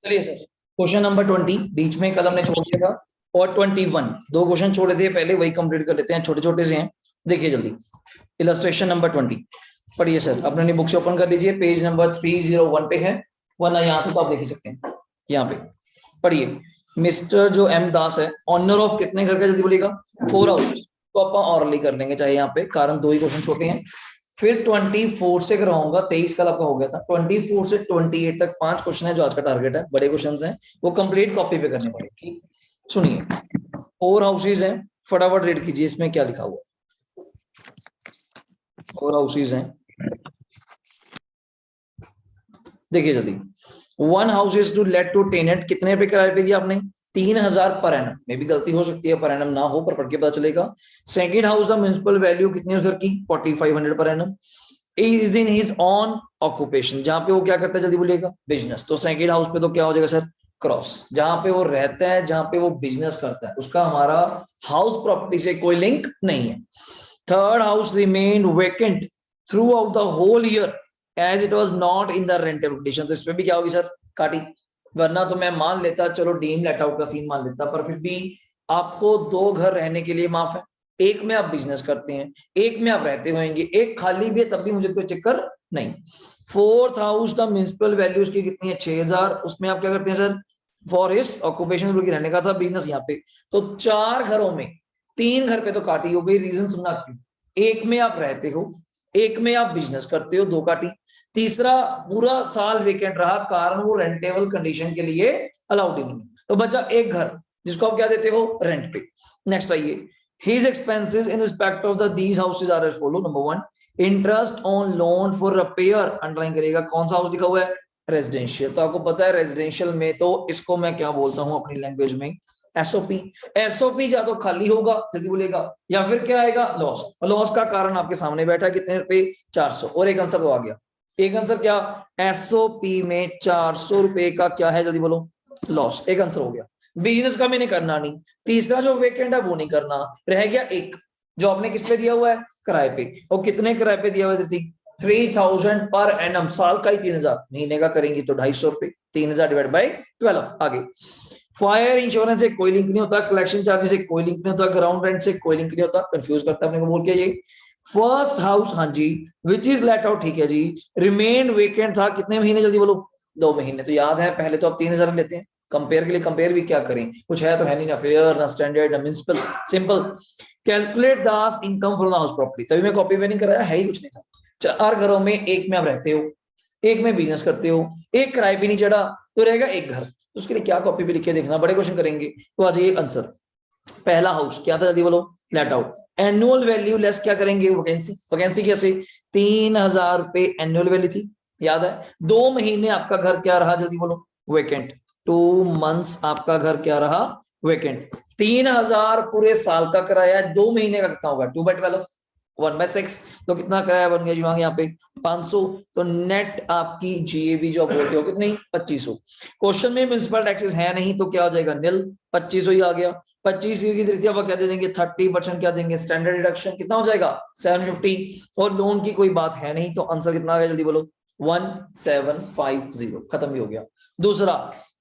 चलिए sir, question number 20 बीच में कल हमने छोड़ दिया था, और 21 दो क्वेश्चन छोड़े थे पहले, वही कंप्लीट कर लेते हैं, छोटे छोटे से हैं। देखिए जल्दी, इलस्ट्रेशन नंबर 20 पढ़िए सर, अपनी बुक से ओपन कर लीजिए, पेज नंबर 301 पे है, वरना यहाँ से तो आप देख ही सकते हैं। यहाँ पे पढ़िए, मिस्टर जो एम दास है, ऑनर ऑफ कितने घर का, जल्दी बोलिएगा। 4 हाउसेस। तो अपन ऑरली कर लेंगे चाहे यहाँ पे, कारण दो ही क्वेश्चन छोटे हैं। फिर 24 से करवाऊंगा, 23 कल आपका हो गया था, 24 से 28 तक 5 क्वेश्चन है जो आज का टारगेट है, बड़े क्वेश्चन हैं, वो कंप्लीट कॉपी पे करने पड़ेंगे। सुनिए, 4 हाउसेज हैं, फटाफट रीड कीजिए इसमें क्या लिखा हुआ। 4 हाउसेज हैं, देखिए जल्दी। 1 house is to let to tenant, कितने पे किराए पे दिया आपने, 3000 पर एनम, में भी गलती हो सकती है, पर एनम ना हो, पर पढ़ के पता चलेगा। सेकंड हाउस का म्युनिसिपल वैल्यू कितनी है उधर की, 4500 per annum. Is in his on occupation, जहां पे वो क्या करता है, जल्दी बोलिएगा, बिजनेस। तो सेकंड हाउस पे तो क्या हो जाएगा सर, क्रॉस, जहां पे वो रहता है, जहां पे वो बिजनेस करता है, उसका हमारा हाउस प्रॉपर्टी से कोई लिंक नहीं है। Third house remain vacant throughout the whole year as it was not in the rentable condition, तो इसमें भी क्या होगी सर, काटी। वरना तो मैं मान लेता, चलो डीम लेट आउट का सीन मान लेता, पर फिर भी आपको 2 घर रहने के लिए माफ है, एक में आप बिजनेस करते हैं, एक में आप रहते होंगे, एक खाली भी है, तब भी मुझे कोई चक्कर नहीं। फोर्थ हाउस का म्युनिसिपल वैल्यू उसकी कितनी है, 6000, उसमें आप क्या करते हैं सर, फॉर हिज ऑक्यूपेशन रहने का था, बिजनेस यहाँ पे। तो 4 घरों में 3 घर पे तो काटी हो गई, रीजन सुनना क्यों, एक में आप रहते हो, एक में आप बिजनेस करते हो, 2 काटी। तीसरा पूरा साल वेकेंट रहा, कारण वो रेंटेबल कंडीशन के लिए अलाउड ही नहीं है, तो बचा एक घर जिसको आप क्या देते हो, रेंट पे। नेक्स्ट आइए, his expenses in respect of the these houses are as follow. Number 1, interest on loan for repair, underline करिएगा, कौन सा हाउस लिखा हुआ है, रेजिडेंशियल। तो आपको पता है रेजिडेंशियल में तो इसको मैं क्या बोलता हूं अपनी लैंग्वेज में, एसओपी। एसओपी या तो खाली होगा, जल्दी बोलेगा, या फिर क्या आएगा, लॉस। लॉस का कारण आपके सामने बैठा है, कितने रुपए, 400, और एक आंसर तो आ गया। एक आंसर क्या, एसओपी में 400 रुपए का क्या है, जल्दी बोलो, लॉस। एक आंसर हो गया। बिजनेस का मैंने करना नहीं, तीसरा जो वेकेंट है वो नहीं करना, रह गया एक, जो आपने किस पे दिया हुआ है, किराए पे। और कितने किराए पे दिया हुआ है, 3000 पर एनम, साल का ही 3000, महीने का करेंगी तो 250 रुपए, 3000 डिवाइड बाई 12। आगे, फायर इंश्योरेंस से कोई लिंक नहीं होता, कलेक्शन चार्जेस से कोई लिंक नहीं होता, ग्राउंड रेंट से कोई लिंक नहीं होता, कंफ्यूज करता है अपने को बोल के ये। फर्स्ट हाउस, हाँ जी, विच इज लेट आउट, ठीक है जी, रिमेन वेकेंट था कितने महीने, जल्दी बोलो, 2 महीने। तो याद है पहले तो आप 3000 लेते हैं, कंपेयर के लिए कंपेयर भी क्या करें, कुछ है तो है नहीं ना, फेयर ना स्टैंडर्ड ना municipal, simple. Calculate Das income from the house property, तभी मैं कॉपी में नहीं कराया, है ही कुछ नहीं था। 4 घरों में एक में आप रहते हो, एक में बिजनेस करते हो, एक किराए भी नहीं चढ़ा, तो रहेगा एक घर, तो उसके लिए क्या कॉपी पे लिखे, देखना, बड़े क्वेश्चन करेंगे। तो आ जाइए आंसर, पहला हाउस क्या था, जल्दी बोलो, let out. Annual value less क्या करेंगे, वैकेंसी। वैकेंसी कैसे, 3000 रुपए एनुअल वैल्यू थी, याद है। 2 महीने आपका घर क्या रहा, जल्दी बोलो, वेकेंट। 2 मंथ्स आपका घर क्या रहा, वेकेंट। 3000 पूरे साल का किराया, 2 महीने का कितना होगा, 2/12, 1/6, तो कितना किराया बन गया जी वहां, यहाँ पे 500। तो नेट आपकी जीएबी जो आप बोलते हो कितनी, 2500। क्वेश्चन में म्युनिसिपल टैक्सेस है नहीं, तो क्या हो जाएगा, निल, 2500 ही आ गया। 25 की तृतीया क्या दे देंगे, 30% क्या देंगे, स्टैंडर्ड डिडक्शन, कितना हो जाएगा, 750। और लोन की कोई बात है नहीं, तो आंसर कितना आ गया, जल्दी बोलो, 1750, खत्म ही हो गया। दूसरा,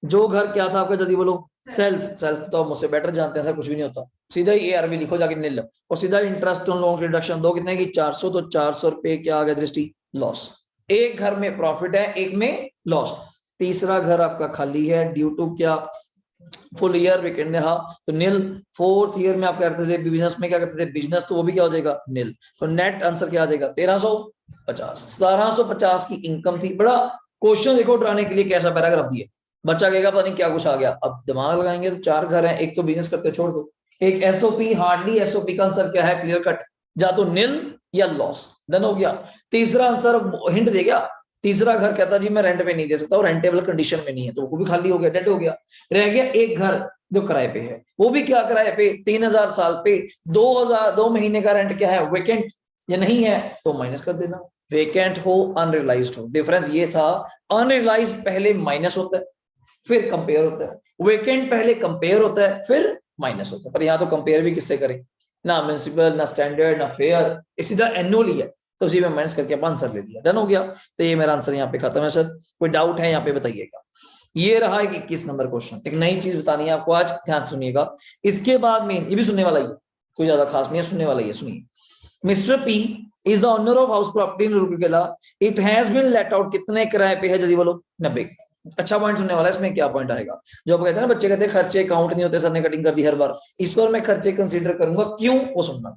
जो घर क्या था आपका, जल्दी बोलो, सेल्फ। सेल्फ तो मुझसे बेटर जानते हैं सर, कुछ भी नहीं होता, सीधा ही एआरबी लिखो जाके निल, और सीधा इंटरेस्ट ऑन लोन रिडक्शन दो, कितने की, 400, तो 400 रुपए क्या आ गया दृष्टि, लॉस। एक घर में प्रॉफिट है, एक में लॉस। तीसरा घर आपका खाली है, ड्यू टू क्या, फुल ईयर वेकेंट रहा, तो नील। फोर्थ ईयर में आप क्या करते थे, बिजनेस में क्या करते थे, बिजनेस, तो वो भी क्या हो जाएगा, नील। तो नेट आंसर क्या आ जाएगा, 1350। 1750 की इनकम थी। बड़ा क्वेश्चन देखो डराने के लिए कैसा पैराग्राफ दिया, बच्चा कहेगा पता नहीं क्या कुछ आ गया, अब दिमाग लगाएंगे तो 4 घर हैं, एक तो बिजनेस करते छोड़ दो, एक एसओपी, हार्डली एसओपी का आंसर क्या है, क्लियर कट, या तो नील या लॉस, डन हो गया। तीसरा आंसर हिंट दे गया, तीसरा घर कहता जी मैं रेंट पे नहीं दे सकता, और रेंटेबल कंडीशन में नहीं है, तो वो भी खाली हो गया, डेड हो गया। रह गया एक घर जो किराए पे है, वो भी क्या किराए पे, 3000 साल पे, 2000, 2 महीने का रेंट क्या है, वेकेंट या नहीं है, तो माइनस कर देना। वेकेंट हो अनरियलाइज्ड हो, डिफरेंस ये था, अनरियलाइज्ड पहले माइनस होता है फिर कंपेयर होता है, वेकेंट पहले कंपेयर होता है फिर माइनस होता है, पर यहाँ तो कंपेयर भी किससे करें, ना म्युनिसिपल ना स्टैंडर्ड ना फेयर, सीधा एनुअल ही है, तो उसी में माइनस करके आप आंसर ले लिया, डन हो गया। तो ये मेरा आंसर यहाँ पे खत्म है सर, कोई डाउट है यहाँ पे बताइएगा। ये रहा एक 21 नंबर क्वेश्चन। एक नई चीज बतानी है आपको आज, ध्यान से सुनिएगा। इसके बाद में ये भी सुनने वाला ही है, कोई ज्यादा खास नहीं है, सुनने वाला ही है। सुनिए, mister P is the owner of house property in Rourkela, it has been let out, कितने किराए पे है, जल्दी बोलो। 90। अच्छा पॉइंट सुनने वाला है, इसमें क्या पॉइंट आएगा? जो आप कहते हैं ना, बच्चे कहते हैं खर्चे काउंट नहीं होते, सर ने कटिंग कर दी हर बार, इस पर मैं खर्चे कंसीडर करूंगा, क्यों वो सुनना।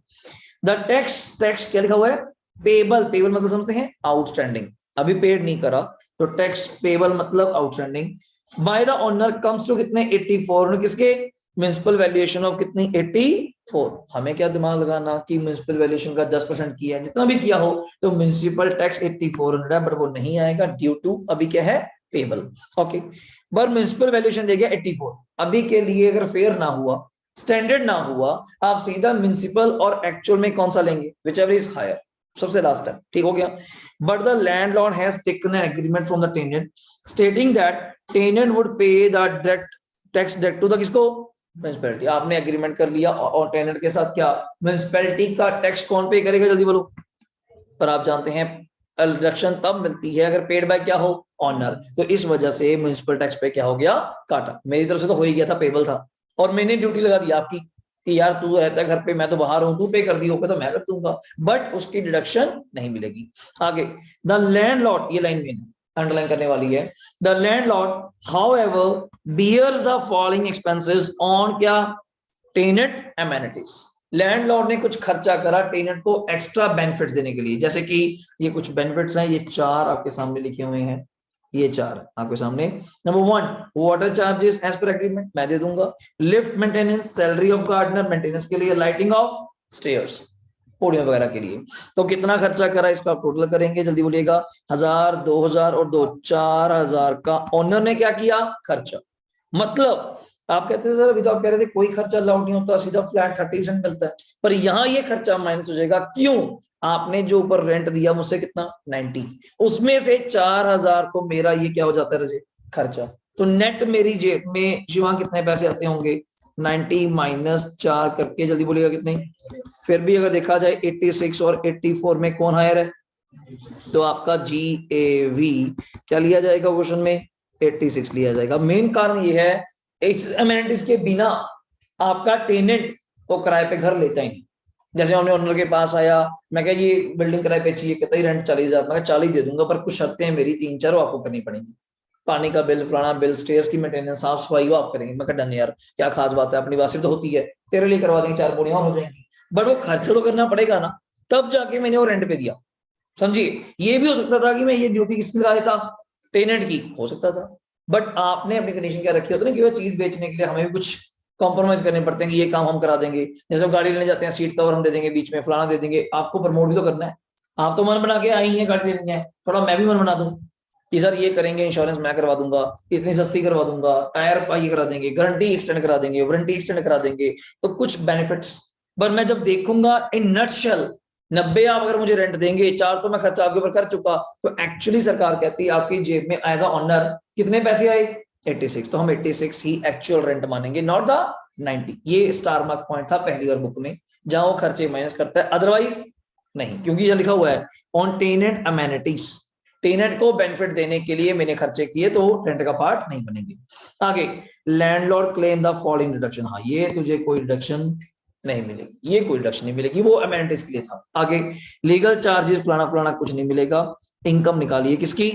द टैक्स, टैक्स क्या लिखा हुआ है? पेबल, पेबल मतलब समझते हैं आउटस्टैंडिंग, अभी पेड नहीं करा, तो टैक्स पेबल मतलब outstanding by the owner comes to कितने? 84। किसके? म्युनिसिपल वैल्यूएशन ऑफ कितनी? 84। हमें क्या दिमाग लगाना कि म्युनिसिपल वैल्यूएशन का 10% किया है, जितना भी किया हो, तो म्युनिसिपल टैक्स 8400 है, बट वो नहीं आएगा ड्यू टू अभी क्या है? पेबल। ओके, पर म्युनिसिपल वैल्यूएशन दे गया 84। अभी के लिए अगर फेयर ना हुआ, स्टैंडर्ड ना हुआ, आप सीधा म्युनिसिपल और एक्चुअल में कौन सा लेंगे? व्हिचएवर इज हायर, सबसे लास्ट है, ठीक हो गया। But the landlord has taken an agreement from the tenant stating that tenant would pay the direct tax direct to the किसको? म्युनिसिपैलिटी। आपने एग्रीमेंट कर लिया और टेनेंट के साथ, क्या म्युनिसिपैलिटी का टैक्स कौन पे करेगा, जल्दी बोलो। पर आप जानते हैं रिडक्शन तब मिलती है अगर पेड बाय क्या हो? ऑनर। तो इस वजह से म्युनिसिपल टैक्स पे क्या हो गया? काटा। मेरी तरफ से तो हो ही गया था, पेबल था, और मैंने ड्यूटी लगा दी आपकी कि यार तू रहता है घर पे, मैं तो बाहर हूं, तू पे कर दी होगा तो मैं कर दूंगा, बट उसकी डिडक्शन नहीं मिलेगी। आगे, द लैंडलॉर्ड, ये लाइन में अंडरलाइन करने वाली है। The landlord however bears the following expenses on क्या? Tenant amenities. लैंडलॉर्ड ने कुछ खर्चा करा टेनेंट को एक्स्ट्रा बेनिफिट्स देने के लिए, जैसे कि ये कुछ बेनिफिट्स हैं, ये 4 आपके सामने लिखे हुए हैं, ये 4 आपके सामने। Number 1, water charges as per agreement, मैं दे दूंगा। Lift maintenance, salary of gardener, maintenance के लिए, लाइटिंग ऑफ स्टेयर्स, पौड़ियों वगैरह के लिए। तो कितना खर्चा करा, इसका आप टोटल करेंगे, जल्दी बोलिएगा। 1000, 2000 और 2, 4000 का ओनर ने क्या किया? खर्चा। मतलब आप कहते हैं सर अभी तो आप कह रहे थे कोई खर्चा अलाउड नहीं होता, सीधा फ्लैट 30% मिलता है, पर यहाँ ये खर्चा माइनस हो जाएगा। क्यों? आपने जो ऊपर रेंट दिया मुझसे कितना? 90, उसमें से 4000 तो मेरा ये क्या हो जाता है रजे? खर्चा। तो नेट मेरी जेब में शिवांग कितने पैसे आते होंगे? 90 माइनस 4 करके, जल्दी बोलिएगा कितने? फिर भी अगर देखा जाए 86 और 84 में कौन हायर है? तो आपका GAV क्या लिया जाएगा क्वेश्चन में? 86 लिया जाएगा। मेन कारण ये है, इस अमेनिटीज के बिना आपका टेनेंट तो किराए पे घर लेता ही नहीं। जैसे हमने ओनर के पास आया, मैं कहा ये बिल्डिंग किराए पे चाहिए, कहता ही रेंट 40,000, मैं 40 दे दूंगा, पर कुछ शर्तें हैं मेरी 3-4 आपको करनी पड़ेंगी। पानी का बिल, फलाना बिल, स्टेयर्स की मेंटेनेंस, साफ सफाई वो आप करेंगे। मैं कहा डन यार, क्या खास बात है, अपनी बात सिर्फ तो होती है, तेरे लिए करवा देंगे, 4 बोलियां हो जाएंगी, बट वो खर्चा तो करना पड़ेगा ना। तब जाके मैंने वो रेंट पे दिया, समझिए। ये भी हो सकता था कि मैं ये ड्यूटी किसकी लगा देता? टेनेंट की, हो सकता था, बट आपने अपनी कंडीशन क्या रखी होती है ना, कि वो चीज बेचने के लिए हमें भी कुछ कॉम्प्रोमाइज करने पड़ते हैं कि ये काम हम करा देंगे। जैसे गाड़ी लेने जाते हैं, सीट कवर हम दे देंगे, बीच में फलाना दे देंगे, आपको प्रमोट भी तो करना है। आप तो मन बना के आई हैं गाड़ी लेनी है, थोड़ा मैं भी मन बना दूं कि सर ये करेंगे, इंश्योरेंस मैं करवा दूंगा, इतनी सस्ती करवा दूंगा, टायर पाई करा देंगे, गारंटी एक्सटेंड करा देंगे, वारंटी एक्सटेंड करा देंगे, तो कुछ बेनिफिट्स। पर मैं जब देखूंगा इन नटशेल, 90 आप अगर मुझे रेंट देंगे, 4 तो मैं खर्चा आपके ऊपर कर चुका, तो एक्चुअली सरकार कहती है आपकी जेब में एज अ ओनर कितने पैसे आए? 86। तो हम 86 ही एक्चुअल रेंट मानेंगे, नॉट द 90। ये स्टार मार्क पॉइंट था पहली बार बुक में, जहां वो खर्चे माइनस करता है, अदरवाइज नहीं, क्योंकि ये लिखा हुआ है ऑन टेनेंट अमेनिटीज, टेनेंट को बेनिफिट देने के लिए मैंने खर्चे किए, तो रेंट का पार्ट नहीं बनेंगे। आगे, landlord claim the following deduction, हाँ ये तुझे कोई डिडक्शन नहीं मिलेगी, ये कोई डिडक्शन नहीं मिलेगी, वो अमेनिटीज के लिए था। आगे, लीगल चार्जेस फलाना फलाना कुछ नहीं मिलेगा। इनकम निकालिए किसकी?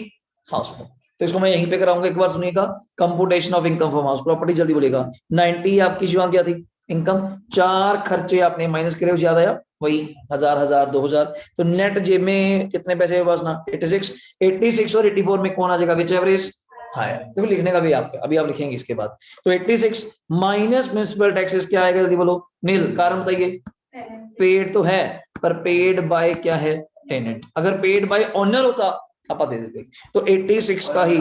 हाउस पर, तो इसको मैं यहीं पे कराऊंगा, एक बार सुनिएगा। Computation of income from house property, जल्दी बोलेगा। 90 आपकी शिवांग क्या थी? इनकम। 4 खर्चे आपने माइनस करे, ज्यादा आया वही 1000, 2000, तो नेट जेब में कितने पैसे बस ना? 86। 86 और 84 में कौन आ जाएगा? विच एवरेज हायर। तो लिखने का भी आपका, अभी आप लिखेंगे इसके बाद। तो 86 माइनस म्युनिसिपल टैक्सेस क्या आएगा, जल्दी बोलो। नील। कारण बताइए। पेड तो है, पर पेड बाय क्या है? टेनेंट। अगर पेड बाय ओनर होता आप दे देते। तो 86 का ही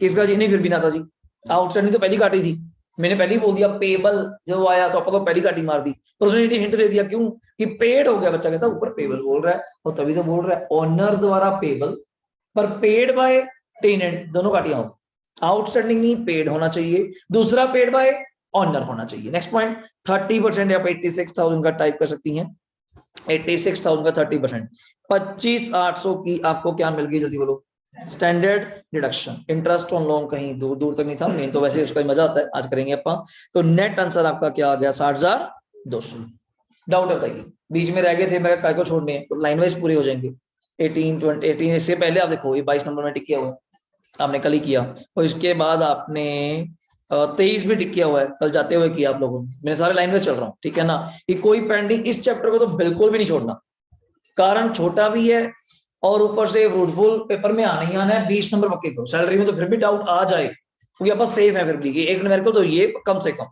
किसका जी? नहीं, फिर भी ना था जी, आउटस्टैंडिंग तो पहली काटी थी, मैंने पहले ही बोल दिया। पेबल जो आया तो आपको तो पहली काटी मार दी, तो उसने हिंट दे दिया, क्यों? कि पेड हो गया, बच्चा कहता ऊपर पेबल बोल रहा है, और तभी तो बोल रहा है ओनर द्वारा पेबल, पर पेड बाय टेनेंट, दोनों काटियां हो। आउटस्टैंडिंग नहीं, पेड होना चाहिए, दूसरा पेड बाय ऑनर होना चाहिए। नेक्स्ट पॉइंट, 30% आप 86,000 का टाइप कर सकती हैं। 86,000 का 30%, 25,800 की आपको क्या मिल गई, जल्दी बोलो। Standard deduction, interest on loan कहीं दूर दूर तक नहीं था, मेन तो वैसे उसका ही मजा आता है, आज करेंगे अपन। तो नेट आंसर आपका क्या आ गया 60,200। डाउट बताइए, बीच में रह गए थे, मैं काय को छोड़ने हैं, तो लाइन वाइज पूरे हो जाएंगे। 18 20 18 इससे पहले आप देखो ये 22 नंबर में टिक किया हुआ है, आपने कल ही किया, और इसके बाद आपने 23 भी टिक किया हुआ है, कल जाते हुए किया आप लोगों ने। मैं सारे लाइन वाइज चल रहा हूँ, ठीक है ना। कि कोई पेंडिंग, इस चैप्टर को तो बिल्कुल भी नहीं छोड़ना, कारण छोटा भी है और ऊपर से फ्रूटफुल पेपर में आना ही आना है। 20 नंबर पक्के करो, सैलरी में तो फिर भी डाउट आ जाए क्योंकि आप सेफ है फिर भी कि एक न्यूमेरिकल तो ये कम से कम।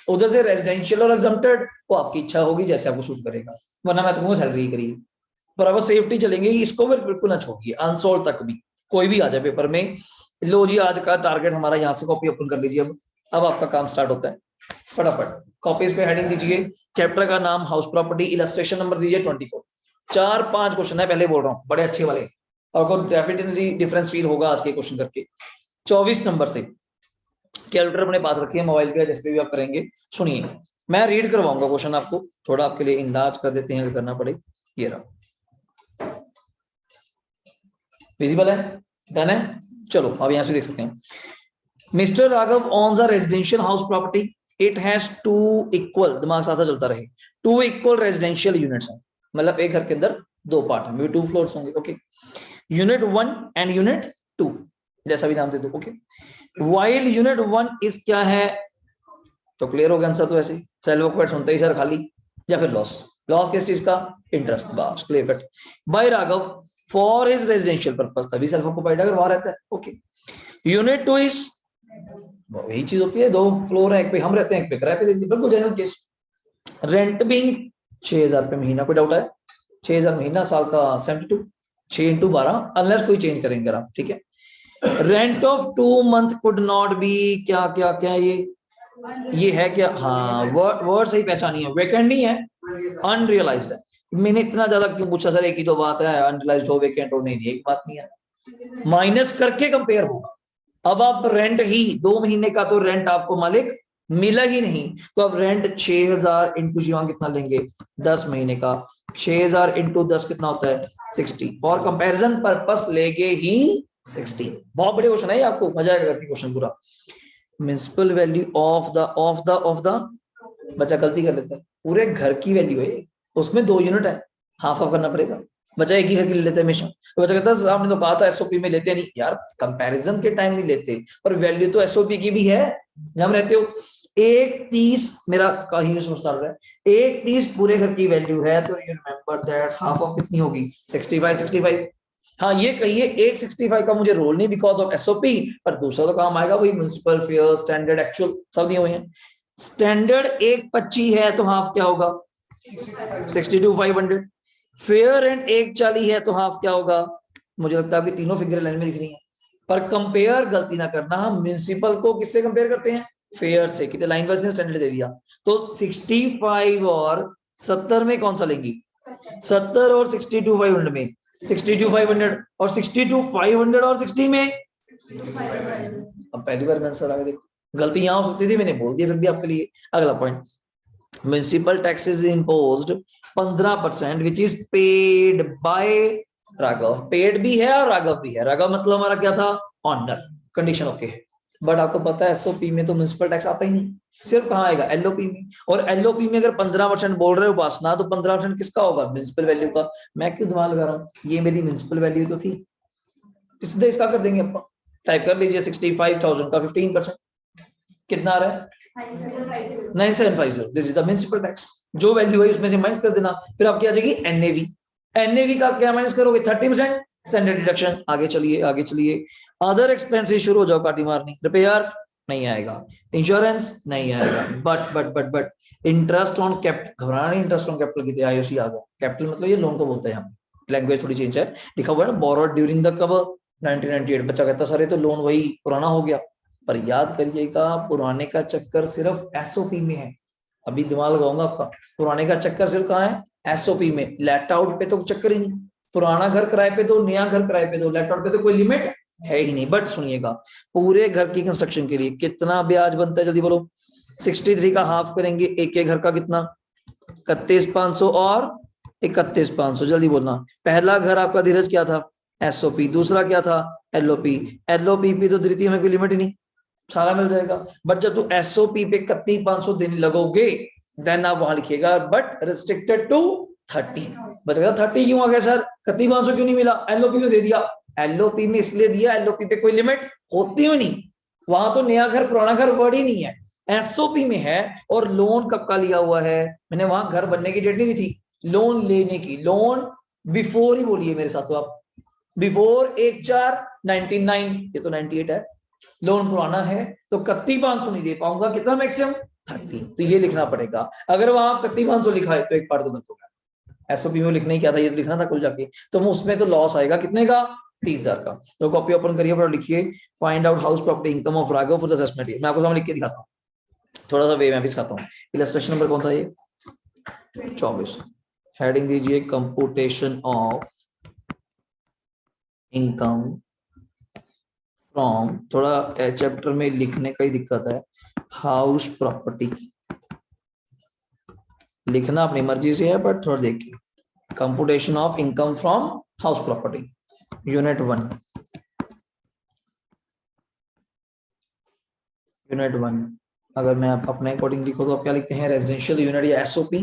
उधर से रेजिडेंशियल और एग्जम्प्टेड वो आपकी इच्छा होगी जैसे आपको सूट करेगा, वरना मैं तो सैलरी करिए, पर अब सेफ्टी चलेंगे, इसको बिल्कुल ना छोड़िए, अनसोल्व तक भी कोई भी आ जाए पेपर में। लो जी, आज का टारगेट हमारा, यहाँ से कॉपी ओपन कर लीजिए। अब आपका काम स्टार्ट होता है, फटाफट कॉपीज पे हेडिंग दीजिए, चैप्टर का नाम हाउस प्रॉपर्टी, इलस्ट्रेशन नंबर दीजिए 24। 4-5 क्वेश्चन है, पहले बोल रहा हूँ, बड़े अच्छे वाले, और डेफिनेटली डिफरेंस फील होगा आज के क्वेश्चन करके। 24 नंबर से कैलकुलेटर अपने पास रखिए, मोबाइल पे जिस पे भी आप करेंगे। सुनिए, मैं रीड करवाऊंगा क्वेश्चन आपको, थोड़ा आपके लिए इंदाज कर देते हैं अगर करना पड़े। ये रहा, विजिबल है, डन है। चलो अब यहां से देख सकते हैं, mister Raghav owns a residential house property, it has to equal, दिमाग साथ चलता रहे, टू इक्वल रेजिडेंशियल यूनिट्स हैं, मतलब एक घर के अंदर दो पार्ट है, 2 फ्लोर्स होंगे, ओके। यूनिट 1 एंड यूनिट 2, जैसा भी नाम दे दो, ओके। वाइल यूनिट 1 इज क्या है, तो क्लियर हो गया आंसर, तो ऐसे सेल्फ ऑक्यूपाइड सुनते ही सर खाली, या फिर लॉस, लॉस किस चीज का, इंटरेस्ट, बस clear cut. By Raghav for his residential purpose, तभी सेल्फ ऑक्यूपाइड अगर वहां रहता है, ओके। यूनिट 2 इज, वही चीज होती है, 2 फ्लोर है, एक पे हम रहते हैं, एक पे किराए पे देते हैं, बिल्कुल जनरल केस। रेंट बिंग 6,000 रुपए महीना, कोई डाउट है, 6,000 महीना, साल का 72, 6 इंटू 12, अनलेस कोई चेंज करेंगे आप, ठीक है। Rent of 2 month could not be, क्या क्या क्या ये है क्या, हाँ वर्ड सही पहचानी है, वेकेंट नहीं है, अनरियलाइज्ड है। मैंने इतना ज्यादा क्यों पूछा सर, एक ही तो बात है, अनरियलाइज्ड हो वेकेंट हो, नहीं एक बात नहीं है, माइनस करके कंपेयर होगा। अब आप रेंट ही 2 महीने का तो रेंट आपको मालिक मिला ही नहीं, तो अब रेंट 6,000 इंटू जीवा कितना लेंगे, 10 महीने का, 6,000 इंटू 10 कितना होता है 60, और कंपैरिजन पर्पस लेके ही 60। बहुत बड़े क्वेश्चन है, आपको मजा आएगा क्वेश्चन पूरा। म्युनिसिपल वैल्यू ऑफ द बच्चा गलती कर लेता है, पूरे घर की वैल्यू है, उसमें 2 यूनिट है, हाफ ऑफ करना पड़ेगा, बच्चा एक ही घर के ले लेते हैं हमेशा, तो बच्चा कहता है आपने तो कहा था एसओपी में लेते नहीं, यार कंपैरिजन के टाइम नहीं लेते, पर वैल्यू तो एसओपी की भी है जहां रहते हो। 1/30 मेरा का ही समझता है, 1/30 पूरे घर की वैल्यू है, तो you remember that half of कितनी होगी 65। हाँ ये कहिए 165 का मुझे रोल नहीं बिकॉज ऑफ एसओपी, पर दूसरा तो काम आएगा, वही म्युनिसिपल फेयर, स्टैंडर्ड, एक्चुअल सब दिए हुए हैं। स्टैंडर्ड 125 है तो हाफ क्या होगा 62,500, फेयर एंड 140 है तो हाफ क्या होगा, मुझे लगता है आपकी तीनों फिगर लाइन में दिख रही हैं, पर कंपेयर गलती ना करना, हम म्युनिसिपल को किससे कंपेयर करते हैं, फेयर से, कितने लाइन वाइज ने स्टैंडर्ड दे दिया, तो 65 और 70 में कौन सा लेंगी, 70 और 62,500 में, 62,500 और 62,500 और 60 में, अब पहली बार आंसर आ गया, देखो गलती यहां हो सकती थी, मैंने बोल दिया फिर भी आपके लिए। अगला point, municipal taxes imposed 15% which is paid by Raghav, paid भी है और राघव भी है, राघव मतलब हमारा क्या था, ऑनर, कंडीशन ओके है, बट आपको पता है एसओपी में तो म्युनिसिपल टैक्स आता ही नहीं, सिर्फ कहाँ आएगा एलओपी में, और एलओपी में अगर 15% बोल रहे हो उपासना, तो 15% किसका होगा, म्युनिसिपल वैल्यू का, मैं क्यों दिमाग लगा रहा हूँ, ये मेरी म्युनिसिपल वैल्यू तो थी, सीधे इसका कर देंगे अपन, टाइप कर लीजिए 65,000 का 15% कितना आ रहा है 9750, this is the municipal tax, जो वैल्यू है उसमें से माइनस कर देना, फिर आपकी आ जाएगी एनएवी, एनएवी का क्या माइनस करोगे 30%, स्टैंडर्ड डिडक्शन, आगे चलिए आगे चलिए, अदर एक्सपेंसेस शुरू हो जाओ काटी मारनी, रिपेयर नहीं आएगा, इंश्योरेंस नहीं आएगा, बट इंटरेस्ट ऑन कैपिटल, घबराना नहीं, इंटरेस्ट ऑन कैपिटल कितने आईओसी आ गया, कैपिटल मतलब ये लोन को बोलते हैं हम, लैंग्वेज थोड़ी चेंज है, लिखा हुआ है ना बोरोड ड्यूरिंग द कब 1998, बच्चा कहता सर ये तो लोन वही पुराना हो गया, पर याद करिएगा पुराने का चक्कर सिर्फ एसओपी में है, अभी दिमाग लगाऊंगा आपका, पुराने का चक्कर सिर्फ कहाँ है एसओपी में, लेट आउट पे तो चक्कर ही नहीं, पुराना घर किराए पे दो, नया घर किराए पे दो, लेट आउट पे तो कोई लिमिट है ही नहीं। बट सुनिएगा, पूरे घर की कंस्ट्रक्शन के लिए कितना ब्याज बनता है, जल्दी बोलो, 63 का हाफ करेंगे, एक घर का कितना 31,500 और 31,500, जल्दी बोलना, पहला घर आपका धीरज क्या था एसओपी, दूसरा क्या था एलओपी, एलओपी पे तो द्वितीय में कोई लिमिट ही नहीं, सारा मिल जाएगा। बट जब तू एसओपी पे 31,500 दिन लगोगे देन आप वहां लिखिएगा बट रिस्ट्रिक्टेड टू 30। बचेगा 30 क्यों आ गया सर, 31,500 क्यों नहीं मिला, एलओपी में दे दिया। एलओपी में इसलिए दिया, एलओपी पे कोई लिमिट होती ही नहीं, वहां तो नया घर पुराना घर वर्ड ही नहीं है, एसओपी में है। और लोन कब का लिया हुआ है, मैंने वहां घर बनने की डेट नहीं दी थी, लोन लेने की, लोन बिफोर ही बोलिए मेरे साथ तो आप, बिफोर 1/4/99, ये तो 98 है, लोन पुराना है तो 31,500 नहीं दे पाऊंगा, कितना मैक्सिमम 30, तो ये लिखना पड़ेगा। अगर वहां 31,500 लिखा है तो एक पार्ट तो गलत हो गया, एसओपी में लिखना ही क्या था, ये तो लिखना था कुल जाके, तो उसमें तो लॉस आएगा कितने का, 30,000 का। तो कॉपी ओपन करिए और लिखिए find out house property income of Raghav for the assessment. मैं आपको सामने लिख के दिखाता हूँ, थोड़ा सा वे मैं भी सिखाता हूँ। इलस्ट्रेशन नंबर कौन सा है, 24। हेडिंग दीजिए कंप्यूटेशन ऑफ इनकम फ्रॉम, थोड़ा चैप्टर में लिखने का ही दिक्कत है, हाउस प्रॉपर्टी लिखना अपनी मर्जी से है बट थोड़ा देखिए, computation of income from house property unit 1, unit 1। अगर मैं अपने अकॉर्डिंग लिखो तो आप क्या लिखते हैं, रेजिडेंशियल यूनिट या एसओपी,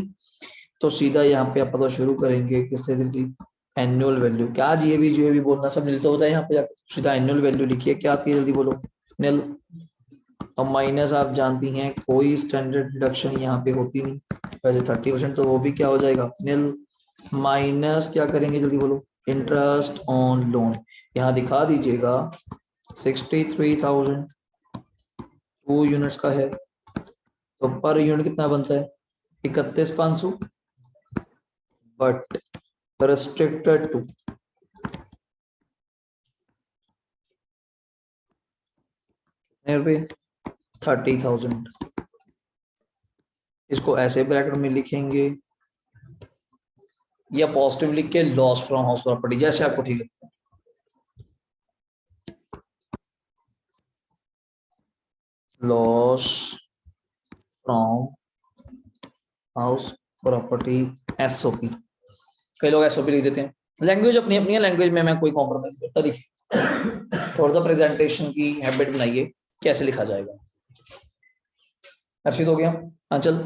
तो सीधा यहाँ पे आप तो शुरू करेंगे किससे, एनुअल वैल्यू, क्या जीएबी बोलना सब मिलता होता है यहाँ पे जाकर, सीधा एनुअल वैल्यू लिखिए, क्या आती है जल्दी बोलो, निल। और माइनस आप जानती हैं कोई स्टैंडर्ड डिडक्शन यहाँ पे होती नहीं, वैसे 30% तो वो भी क्या हो जाएगा निल, माइनस क्या करेंगे जल्दी बोलो, इंटरेस्ट ऑन लोन, यहाँ दिखा दीजिएगा 63,000 2 यूनिट्स का है, तो पर यूनिट कितना बनता है 31,500, बट restricted to 30,000। इसको ऐसे ब्रैकेट में लिखेंगे या पॉजिटिव लिख के लॉस फ्रॉम हाउस प्रॉपर्टी, जैसे आपको ठीक लगता है, loss from house property SOP, कई लोग एसओपी लिख देते हैं, लैंग्वेज अपनी अपनी है, लैंग्वेज में मैं कोई कॉम्प्रोमाइज करता नहीं, थोड़ा सा प्रेजेंटेशन की हैबिट बनाइए कैसे लिखा जाएगा। अर्षित हो गया, हाँ चल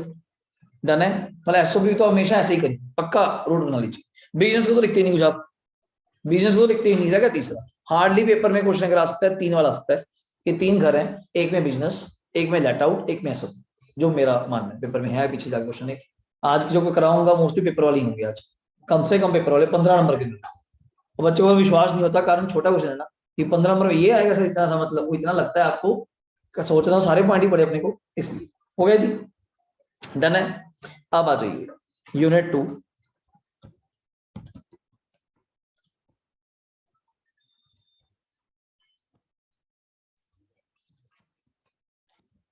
डन है, मतलब एसओपी तो हमेशा ऐसे ही करिए, पक्का रूट बना लीजिए। बिजनेस को तो लिखते ही नहीं कुछ आप, बिजनेस को तो लिखते ही नहीं रहेगा। तीसरा हार्डली पेपर में क्वेश्चन करा सकता है, 3 वाला आ सकता है कि 3 घर हैं, एक में बिजनेस, एक में लेट आउट, एक में एसओपी, जो मेरा मानना है पेपर में है, पीछे जाकर क्वेश्चन है। आज जो कराऊंगा मोस्टली पेपर वाली होंगे, आज कम से कम पेपर वाले 15 नंबर के मिले, तो बच्चों को विश्वास नहीं होता, कारण छोटा क्वेश्चन है ना, कि 15 नंबर में ये आएगा सर, इतना सा मतलब वो इतना लगता है आपको, सोच रहा हूँ सारे पॉइंट ही पड़े अपने को, इसलिए हो गया जी, डन है। अब आ जाइए यूनिट 2,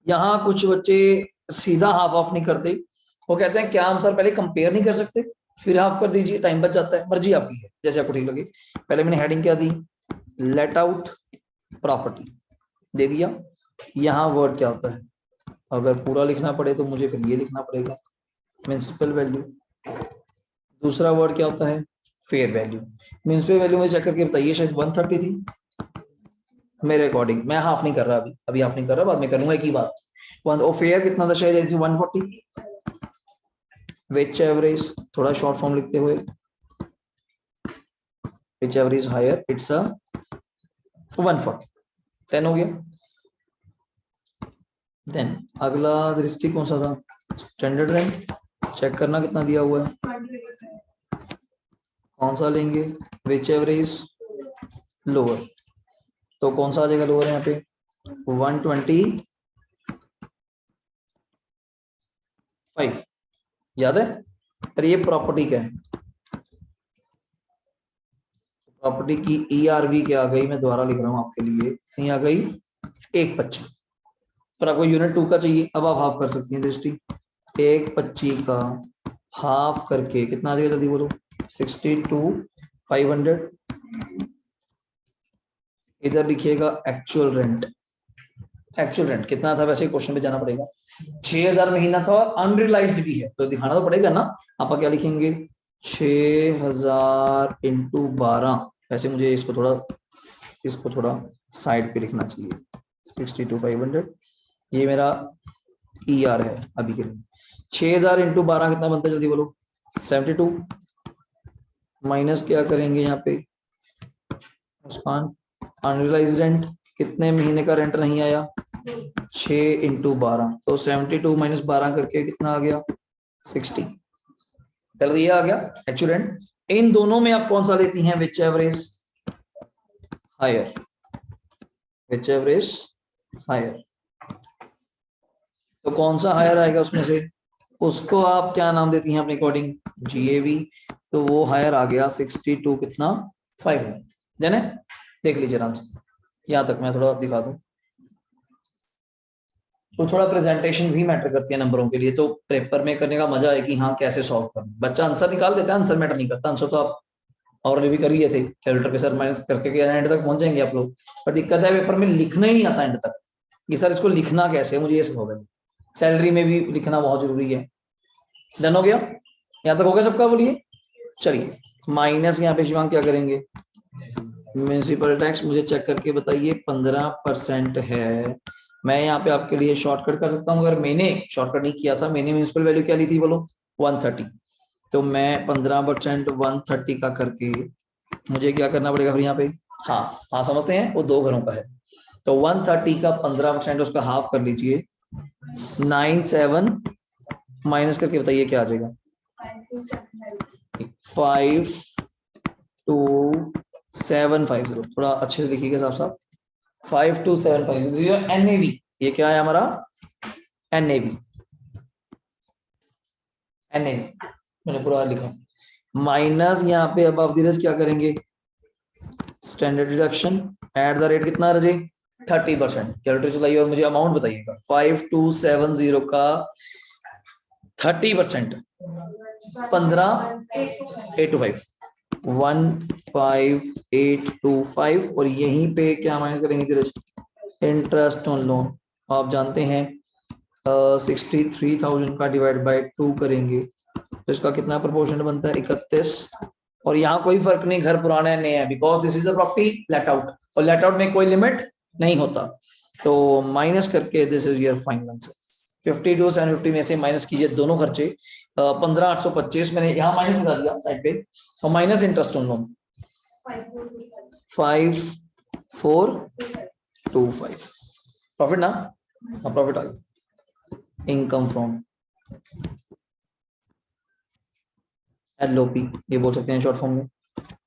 यहाँ कुछ बच्चे सीधा हाफ ऑफ नहीं करते, वो कहते हैं क्या हम सर पहले कंपेयर नहीं कर सकते फिर हाफ कर दीजिए, टाइम बच जाता है, मर्जी आपकी है जैसे आपको ठीक लगे। पहले मैंने हेडिंग क्या दी, लेट आउट प्रॉपर्टी दे दिया, यहाँ वर्ड क्या होता है, अगर पूरा लिखना पड़े तो मुझे फिर ये लिखना पड़ेगा म्युनिसिपल वैल्यू, दूसरा वर्ड क्या होता है फेयर वैल्यू, म्युनिसिपल वैल्यू मुझे चेक करके बताइए, शायद 130 थी मेरे अकॉर्डिंग, मैं हाफ नहीं कर रहा अभी हाफ नहीं कर रहा, बाद में करूंगा एक ही बात। और फेयर कितना था, शायद 140, विच एवरेज थोड़ा शॉर्ट फॉर्म लिखते हुए, विच एवरेज हायर इट्स अ 140, 10 हो गया। देन अगला दृष्टि कौन सा था, स्टैंडर्ड रेंट, चेक करना कितना दिया हुआ है, कौन सा लेंगे, विच एवरेज लोअर, तो कौन सा आ जाएगा लोअर यहाँ पे 125, याद है। पर ये प्रॉपर्टी क्या है, प्रॉपर्टी की ईआरवी क्या आ गई, मैं दोबारा लिख रहा हूँ आपके लिए, नहीं आ गई 125, पर आपको यूनिट 2 का चाहिए, अब आप हाफ कर सकती हैं दृष्टि, 125 का हाफ करके कितना आ जाएगा जल्दी बोलो, 62,500, इधर लिखिएगा एक्चुअल रेंट, एक्चुअल रेंट कितना था, वैसे क्वेश्चन पे जाना पड़ेगा, 6,000 महीना था और अनरियलाइज्ड भी है तो दिखाना तो पड़ेगा ना, आप क्या लिखेंगे 6,000 × 12, वैसे मुझे इसको थोड़ा इसको थोड़ा साइड पे लिखना चाहिए 62,500, ये मेरा ER है अभी के लिए। 6,000 इंटू 12 कितना बनता है जल्दी बोलो? 72 माइनस क्या करेंगे यहाँ पे मुस्कान, अनरियलाइज रेंट, कितने महीने का रेंट नहीं आया? 6 इंटू 12, तो 72 माइनस 12 करके कितना आ गया? 60। चलो ये आ गया एक्चुअल रेंट। इन दोनों में आप कौन सा लेती हैं? विच एवरेज हायर, विच एवरेज हायर। तो कौन सा हायर आएगा उसमें से? उसको आप क्या नाम देती हैं अपने अकॉर्डिंग? GAV। तो वो हायर आ गया 62 कितना 5 देन है। देख लीजिए आराम से, यहाँ तक मैं थोड़ा दिखा दूं। तो थोड़ा प्रेजेंटेशन भी मैटर करती है नंबरों के लिए, तो पेपर में करने का मजा है कि हाँ कैसे सॉल्व करना। बच्चा आंसर निकाल देता है, आंसर मैटर नहीं करता। आंसर तो आप और भी कर लिए थे कैलकुलेटर पे सर, माइनस करके एंड तक पहुंच जाएंगे आप लोग। पर दिक्कत है पेपर में लिखना ही नहीं आता एंड तक कि सर इसको लिखना कैसे है, मुझे ये सिखाओगे। सैलरी में भी लिखना बहुत जरूरी है। डन हो गया? यहाँ तक हो गया सबका? बोलिए। चलिए माइनस यहाँ पे शिवांग क्या करेंगे? म्यूनिसिपल टैक्स मुझे चेक करके बताइए 15% है। मैं यहाँ पे आपके लिए शॉर्टकट कर सकता हूँ, अगर मैंने शॉर्टकट नहीं किया था। मैंने म्यूनिसिपल वैल्यू क्या ली थी बोलो? 130। तो मैं 15% 130 का करके मुझे क्या करना पड़ेगा फिर यहाँ पे? हाँ हाँ समझते हैं, वो 2 घरों का है। तो 130 का 15% उसका हाफ कर लीजिए 97 माइनस करके बताइए क्या आ जाएगा? 52,750। थोड़ा अच्छे से लिखिएगा साहब साहब। 52,750 NAV। ये क्या है हमारा? NAV। मैंने पूरा लिखा। माइनस यहाँ पे अब आप धीरज क्या करेंगे? Standard deduction at the rate कितना रजे? 30%। कैलकुलेटर चलाइए और मुझे अमाउंट बताइएगा। 5270 का 30% 15,825 15,825। और यहीं पे क्या माइनस करेंगे धीरज? Interest on loan. आप जानते हैं 63,000 का डिवाइड बाय 2 करेंगे तो इसका कितना प्रोपोर्शन बनता है? 31। और यहाँ कोई फर्क नहीं घर पुराना है नया है, because this is a property let out, और लेट आउट में कोई लिमिट नहीं होता। तो माइनस करके this is your final answer. 52,750 में से माइनस कीजिए दोनों खर्चे। 15,825 मैंने यहाँ माइनस लगा दिया साइड पे, और minus interest on loan 5,425। Profit ना? हाँ प्रॉफिट आ गया। इनकम फ्रॉम LOP ये बोल सकते हैं शॉर्ट फॉर्म में,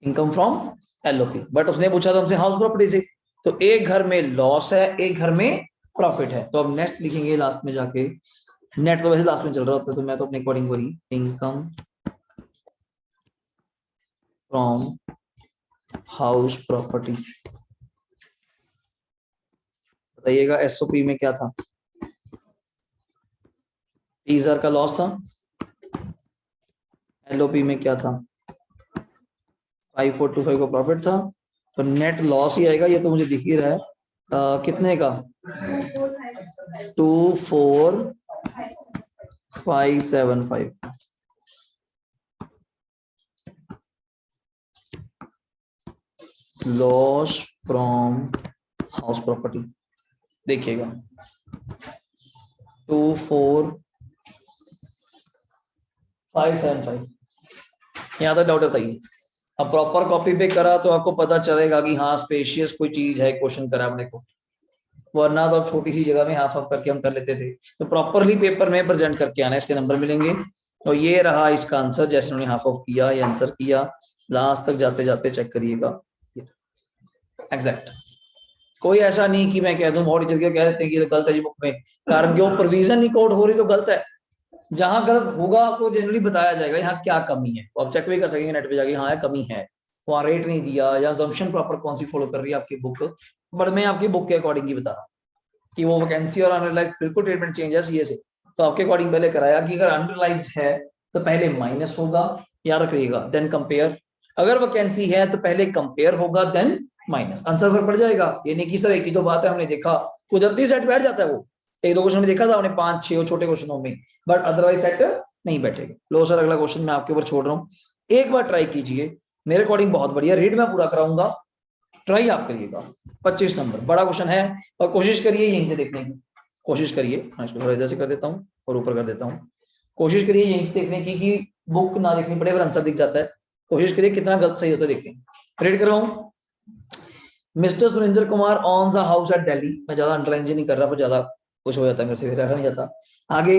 इनकम फ्रॉम LOP। बट उसने पूछा था हमसे हाउस प्रॉपर्टी से, तो एक घर में लॉस है एक घर में प्रॉफिट है। तो अब नेक्स्ट लिखेंगे लास्ट में जाके, नेट तो वैसे लास्ट में चल रहा होता है, तो मैं तो अपने अकॉर्डिंग वही इनकम फ्रॉम हाउस प्रॉपर्टी। बताइएगा SOP में क्या था? 30,000 का लॉस था। LOP में क्या था? 5,425 का प्रॉफिट था। तो नेट लॉस ही आएगा, ये तो मुझे दिख ही रहा है। कितने का? 24,575। लॉस फ्रॉम हाउस प्रॉपर्टी देखिएगा 24,575। यहाँ तक डाउट बताइए। अब प्रॉपर कॉपी पे करा तो आपको पता चलेगा कि हाँ स्पेशियस कोई चीज है, क्वेश्चन करा अपने को, वरना तो छोटी सी जगह में हाफ हाफ करके हम कर लेते थे। तो प्रॉपरली पेपर में प्रेजेंट करके आना, इसके नंबर मिलेंगे। तो ये रहा इसका आंसर, जैसे उन्होंने हाफ ऑफ किया ये आंसर किया। लास्ट तक जाते जाते चेक करिएगा एग्जैक्ट। कोई ऐसा नहीं कि मैं कह दूं बहुत टीचर कह देते हैं कि गलत है जी बुक में, कारण कि वो प्रोविजन नहीं कोड हो रही तो गलत है। जहां गलत होगा आपको जनरली बताया जाएगा यहाँ क्या कमी है, आप चेक भी कर सकेंगे नेट पे जाके, हाँ कमी है, वहाँ रेट नहीं दिया या assumption प्रॉपर कौन सी फॉलो कर रही है आपकी बुक। बट मैं आपकी बुक के अकॉर्डिंग ही बता रहा हूँ कि वो वैकेंसी और अनरियलाइज बिल्कुल ट्रीटमेंट चेंज है सीए से। तो आपके अकॉर्डिंग पहले कराया कि अगर अनरियलाइज है तो पहले माइनस होगा, याद रखिएगा, देन कंपेयर। अगर वैकेंसी है तो पहले कंपेयर होगा देन माइनस, आंसर फर्क पड़ जाएगा। ये नहीं कि सर एक ही तो बात है हमने देखा, कुदरती सेट बैठ जाता है वो, एक दो क्वेश्चन में देखा था हमने 5-6 छोटे क्वेश्चनों में, बट अदरवाइज सेट नहीं बैठेगा। लो सर अगला क्वेश्चन मैं आपके ऊपर छोड़ रहा हूँ, एक बार ट्राई कीजिए, मेरे अकॉर्डिंग बहुत बढ़िया, रीड मैं पूरा कराऊंगा, ट्राई आप करिएगा। 25 नंबर बड़ा क्वेश्चन है और कोशिश करिए यहीं से देखने की, कोशिश करिए। मैं इसको थोड़ा इधर से कर देता हूँ और ऊपर कर देता हूँ। कोशिश करिए यहीं से देखने की कि बुक ना देखनी पड़े, अगर आंसर दिख जाता है। कोशिश करिए कितना गलत सही होता है, देखते हैं। रीड कर रहा हूँ। Mister Surendra Kumar on the house at Delhi. मैं ज्यादा अंडरलाइन नहीं कर रहा, फिर ज्यादा कुछ हो जाता है मेरे से, फिर नहीं जाता आगे।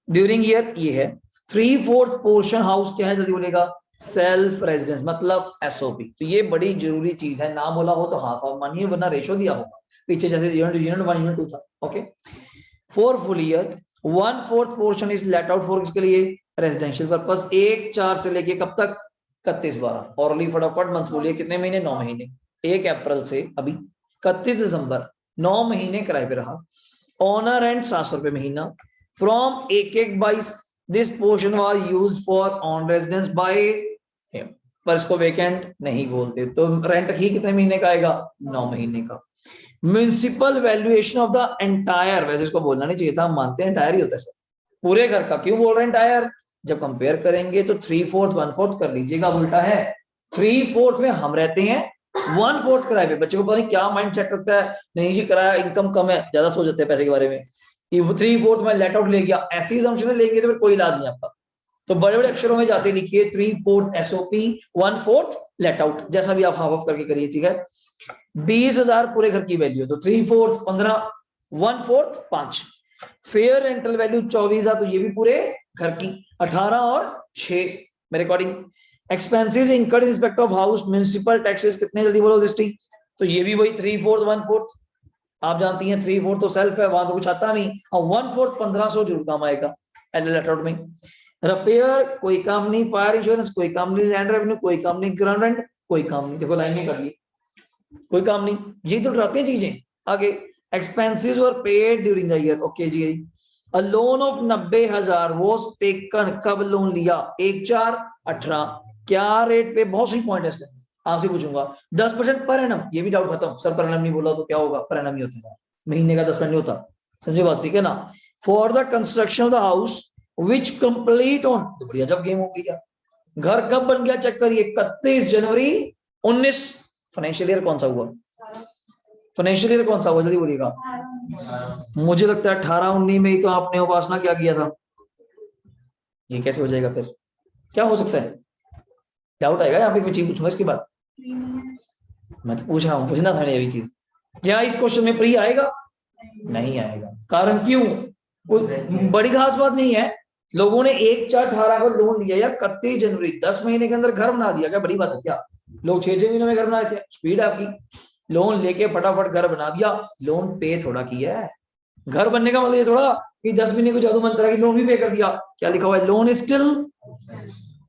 ड्यूरिंग ईयर ये है। 3/4 पोर्शन हाउस क्या है, जल्दी बोलेगा। सेल्फ रेजिडेंस मतलब एसओपी। तो ये बड़ी जरूरी चीज है, ना बोला हो तो हाफ हाफ मानिए, वरना रेशो दिया होगा पीछे, जैसे यूनिट 1 यूनिट 2 था। Okay. For full year 1/4 portion is let out for, किसके लिए, रेजिडेंशियल पर्पस। 1/4 से लेके कब तक, 31/12। और फटाफट मंथ बोलिए, कितने महीने, 9 महीने। 1 अप्रैल से अभी 31 दिसंबर, 9 महीने किराए पे रहा। ऑनर एंड 700 रुपए महीना। From 1/1/22 this portion was used for on residence by him. पर इसको वेकेंट नहीं बोलते, तो रेंट ही कितने महीने का आएगा, 9 महीने का। Municipal valuation of the entire, वैसे इसको बोलना नहीं चाहिए था, हम मानते हैं एंटायर ही होता है सर, पूरे घर का। क्यों बोल रहे हैं एंटायर, जब कंपेयर करेंगे तो 3/4 1/4 कर लीजिएगा, उल्टा है। 3/4 में हम रहते हैं, 1/4 किराए पे। बच्चे को पता नहीं क्या माइंड सेट रखता है, नहीं जी किराया इनकम कम है, ज्यादा सोच जाते हैं पैसे के बारे में, 3/4 में लेट आउट ले गया, ऐसी assumption लेंगे तो फिर कोई इलाज नहीं आपका। तो बड़े बड़े अक्षरों में जाते लिखिए 3/4 एसओपी, 1/4 लेट आउट, जैसा भी आप हाफ ऑफ करके करिए, ठीक है। 20,000 पूरे घर की वैल्यू, तो 3/4 15, 1/4 5। फेयर रेंटल वैल्यू 24,000, तो ये भी पूरे घर की। 18 और 6 मेरे according. Expenses incurred in respect of house, municipal taxes कितने, जल्दी बोलो दृष्टि। तो ये भी वही 3/4 1/4, आप जानती हैं 3/4 तो सेल्फ है, वहां तो कुछ आता नहीं। और 1/4 1500 जरूर काम आएगा एज लेट आउट में। रिपेयर कोई काम नहीं, फायर इंश्योरेंस कोई काम नहीं, लैंड रेवेन्यू कोई काम नहीं, ग्राउंड रेंट कोई काम नहीं। देखो लाइन में कर ली, कोई काम नहीं। ये तो डराते हैं चीजें। आगे expenses were paid during the year, okay जी। A loan of 90,000 was taken, कब लोन लिया, 1/4/18। क्या रेट पे, बहुत सही पॉइंट है इसमें, आपसे पूछूंगा। 10% पर एनम, ये भी डाउट खत्म। सर पर एनम नहीं बोला तो क्या होगा, पर एनम ही होता है, महीने का 10% नहीं होता। समझे बात, ठीक है ना। For the construction of the house which complete on, बढ़िया जब गेम हो गया। घर कब बन गया चेक करिए, 31 जनवरी 19। फाइनेंशियल ईयर कौन सा हुआ, फाइनेंशियल ईयर कौन सा हुआ, जल्दी बोलिएगा। मुझे लगता है 18-19 में ही तो आपने उपासना क्या किया था। ये कैसे हो जाएगा फिर, क्या हो सकता है, डाउट आएगा यहाँ पे, कोई चीज पूछूंगा इसके बाद। मैं तो पूछ रहा हूँ, पूछना था ये चीज। क्या इस क्वेश्चन में प्री आएगा, नहीं आएगा। कारण क्यों, कोई बड़ी खास बात नहीं है। लोगों ने 1/4/18 को लोन लिया यार, 31 जनवरी 10 महीने के अंदर घर बना दिया, क्या बड़ी बात है क्या। लोग 6-6 महीनों में घर बनाए थे, स्पीड आपकी। लोन लेके फटाफट घर बना दिया, लोन पे थोड़ा किया है। घर बनने का मतलब ये थोड़ा कि 10 महीने को जादू मंत्र की लोन भी पे कर दिया। क्या लिखा हुआ है, लोन इज स्टिल,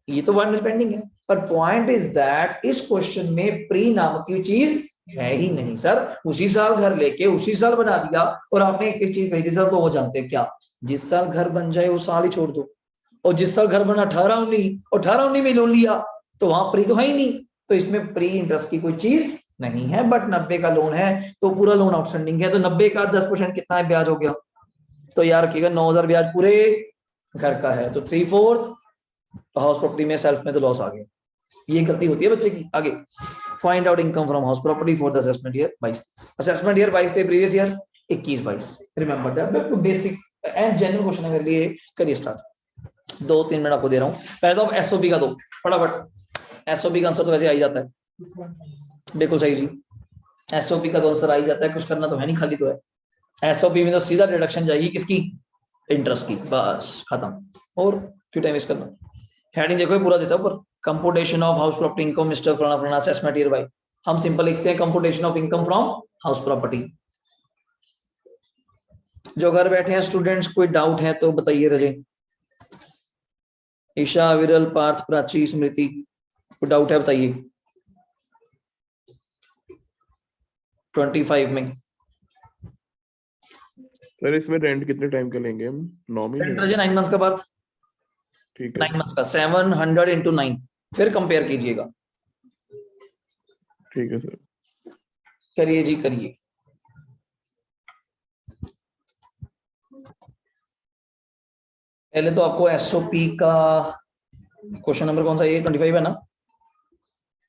ये तो वन पेंडिंग है। पर पॉइंट इज दैट इस क्वेश्चन में प्री नामक की चीज है ही नहीं सर। उसी साल घर लेके उसी साल बना दिया, और आपने एक चीज कही थी सर, तो वो जानते हैं क्या, जिस साल घर बन जाए वो साल ही छोड़ दो। और जिस साल घर बना 18-19 और 18-19 में लोन लिया, तो वहां प्री तो है ही नहीं। तो इसमें प्री इंटरेस्ट की कोई चीज नहीं है। बट 90 का लोन है तो पूरा लोन आउटस्टैंडिंग है, तो 90 का 10% कितना है, ब्याज हो गया। तो यार रखिएगा 9,000 ब्याज पूरे घर का है, तो 3/4 हाउस प्रॉपर्टी में, सेल्फ में तो लॉस आ गया। ये गलती होती है बच्चे की। आगे find out income from house property for the assessment year 22। Assessment year 22 थे, प्रीवियस ईयर 21-22। रिमेंबर दैट, बिल्कुल बेसिक एंड जेन्युइन क्वेश्चन है मेरे लिए। करिए स्टार्ट, 2-3 मिनट आपको दे रहा हूँ। पहले तो आप एसओपी का दो फटाफट। एसओपी का आंसर तो वैसे आ ही जाता है, बिल्कुल सही जी। एसओपी का तो आंसर आ ही जाता है, कुछ करना तो है नहीं, खाली तो है। एसओपी में तो सीधा डिडक्शन जाएगी किसकी, इंटरेस्ट की, बस खत्म। और क्यों टाइम वेस्ट करना। हेडिंग देखो पूरा देता है ऊपर, computation of house property income mister फलाना फलाना असेसमेंट ईयर बाय। हम सिंपल लिखते हैं computation of income from house property. जो घर बैठे हैं स्टूडेंट्स, कोई डाउट है तो बताइए रजे। ईशा, विरल, पार्थ, प्राची, स्मृति, कोई डाउट है बताइए। 25 में सर इसमें रेंट कितने टाइम का लेंगे हम, 9 महीने रजे 9 मंथ्स का पार्थ, ठीक है 9 मंथ्स का 700 इंटू 9, फिर कंपेयर कीजिएगा। ठीक है सर। करिए जी करिए। पहले तो आपको एसओपी का क्वेश्चन नंबर कौन सा, ये 25 है ना।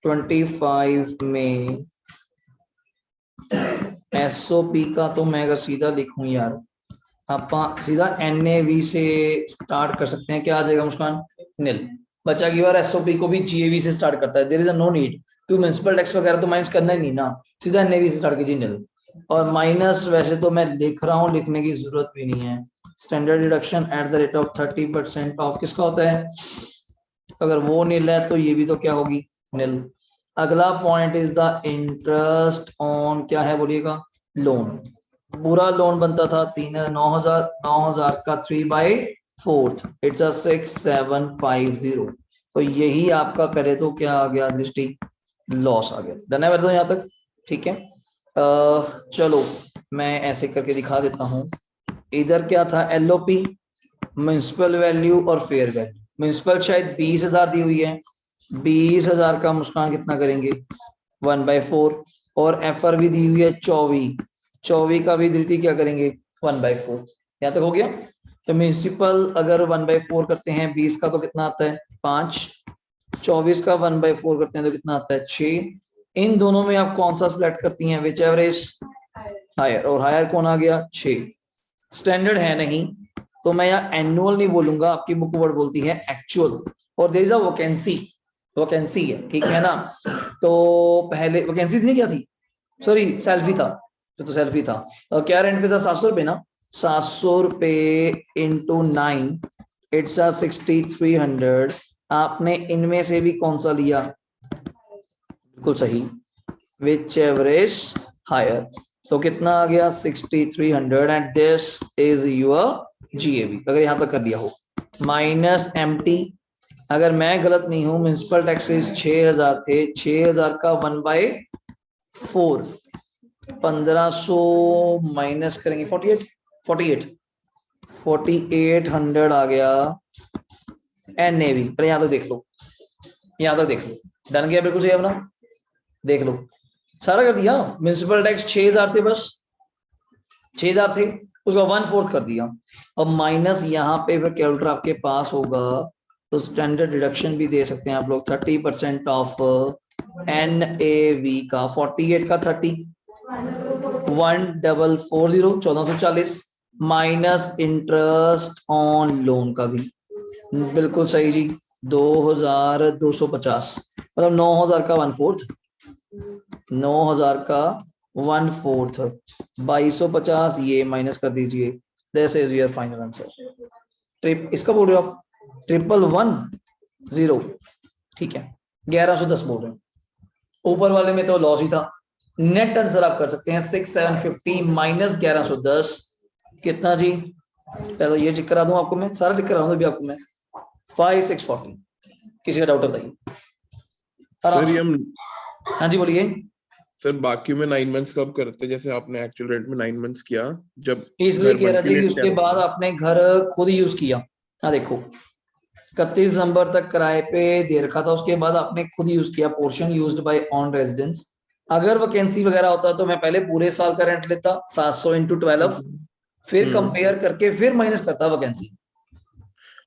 25 में एसओपी का तो मैं अगर सीधा लिखूं यार, आप सीधा एनएवी से स्टार्ट कर सकते हैं। क्या आ जाएगा मुस्कान? नील। बचा की बार एसओपी को भी जीएवी से स्टार्ट करता है, there is a no need to municipal tax वगैरह तो माइनस करना ही नहीं ना, सीधा एनएवी से स्टार्ट कीजिए नील। और माइनस वैसे तो मैं लिख रहा हूँ, लिखने की जरूरत भी नहीं है। Standard deduction at the rate of 30% of किसका होता है? अगर वो नील है तो ये भी तो क्या होगी? नील। अगला point is the interest on, क्या है बोलिएगा? लोन। पूरा लोन बनता था 9,000 का 3/4, इट्स अ 6750। तो यही आपका करे तो क्या आ गया दृष्टि? लॉस आ गया। डन है मेरे तो यहाँ तक? ठीक है। चलो मैं ऐसे करके दिखा देता हूँ। इधर क्या था? एलओपी, म्युनिसिपल वैल्यू और फेयर वैल्यू। म्युनिसिपल शायद 20,000 दी हुई है, 20,000 का मुस्कान कितना करेंगे? 1/4। और एफआर भी दी हुई है 24, 24 का भी दृष्टि क्या करेंगे? 1/4। यहाँ तक हो गया। तो म्युनिसिपल अगर 1/4 करते हैं 20 का तो कितना आता है? 5। 24 का 1/4 करते हैं तो कितना आता है? 6। इन दोनों में आप कौन सा सिलेक्ट करती हैं? विच एवरेज हायर। और हायर कौन आ गया? 6। स्टैंडर्ड है नहीं तो मैं यहाँ एनुअल नहीं बोलूंगा, आपकी बुक वर्ड बोलती है एक्चुअल। और there is a vacancy, vacancy है, ठीक है ना? तो पहले वैकेंसी थी क्या थी? सॉरी सेल्फी था, तो सेल्फी था। और क्या रेंट पे था? 700 रुपये ना? 700 रुपये इंटू 9, इट्स 6300। आपने इनमें से भी कौन सा लिया? बिल्कुल सही, विच एवरेज हायर। तो कितना आ गया? 6300 and this is your GAV, अगर यहां तक कर लिया हो। माइनस एमटी, अगर मैं गलत नहीं हूं म्युनिसिपल टैक्सेस 6000 थे, 6000 का 1/4, 1500 माइनस करेंगे 48, 48, 4800 आ गया एनएवी। अरे यहां तक देख लो, यहां तक देख लो। डन गया बिल्कुल सही अपना, देख लो सारा कर दिया। म्युनिसिपल टैक्स 6000 थे, बस 6000 थे, उसका 1/4 कर दिया। अब माइनस यहाँ पे फिर कैलकुलेटर आपके पास होगा तो स्टैंडर्ड डिडक्शन भी दे सकते हैं आप लोग। 30% ऑफ एन ए वी का 48 का 30, 1440, 1440 माइनस इंटरेस्ट ऑन लोन का भी बिल्कुल सही जी, 2250, मतलब 9,000 का 1/4, 9,000 का 1/4, 2250 ये माइनस कर दीजिए। This is your final answer. Trip इसका बोल रहे हो आप? 1110, ठीक है। 1110 बोल रहे हैं, ऊपर वाले में तो लॉस ही था। नेट आंसर आप कर सकते हैं 6750 माइनस 1110 कितना जी? पहले ये चेक करा दूं आपको, मैं सारा लिख करा दूं अभी आपको मैं। 5640। किसी का डाउट बताइए? सर ये हम, हाँ जी बोलिए। सर बाकी में 9 मंथ्स कब करते, जैसे आपने एक्चुअल रेट में 9 मंथ्स किया, जब इसलिए घर कह रहा था कि मंथली उसके बाद आपने घर खुद यूज किया। हाँ देखो 31 दिसंबर तक किराए पे दे रखा था, उसके बाद आपने खुद यूज किया, portion used by on residence. अगर वैकेंसी वगैरह होता तो मैं पहले पूरे साल का रेंट लेता 700 इंटू 12, फिर कंपेयर करके फिर माइनस करता वैकेंसी।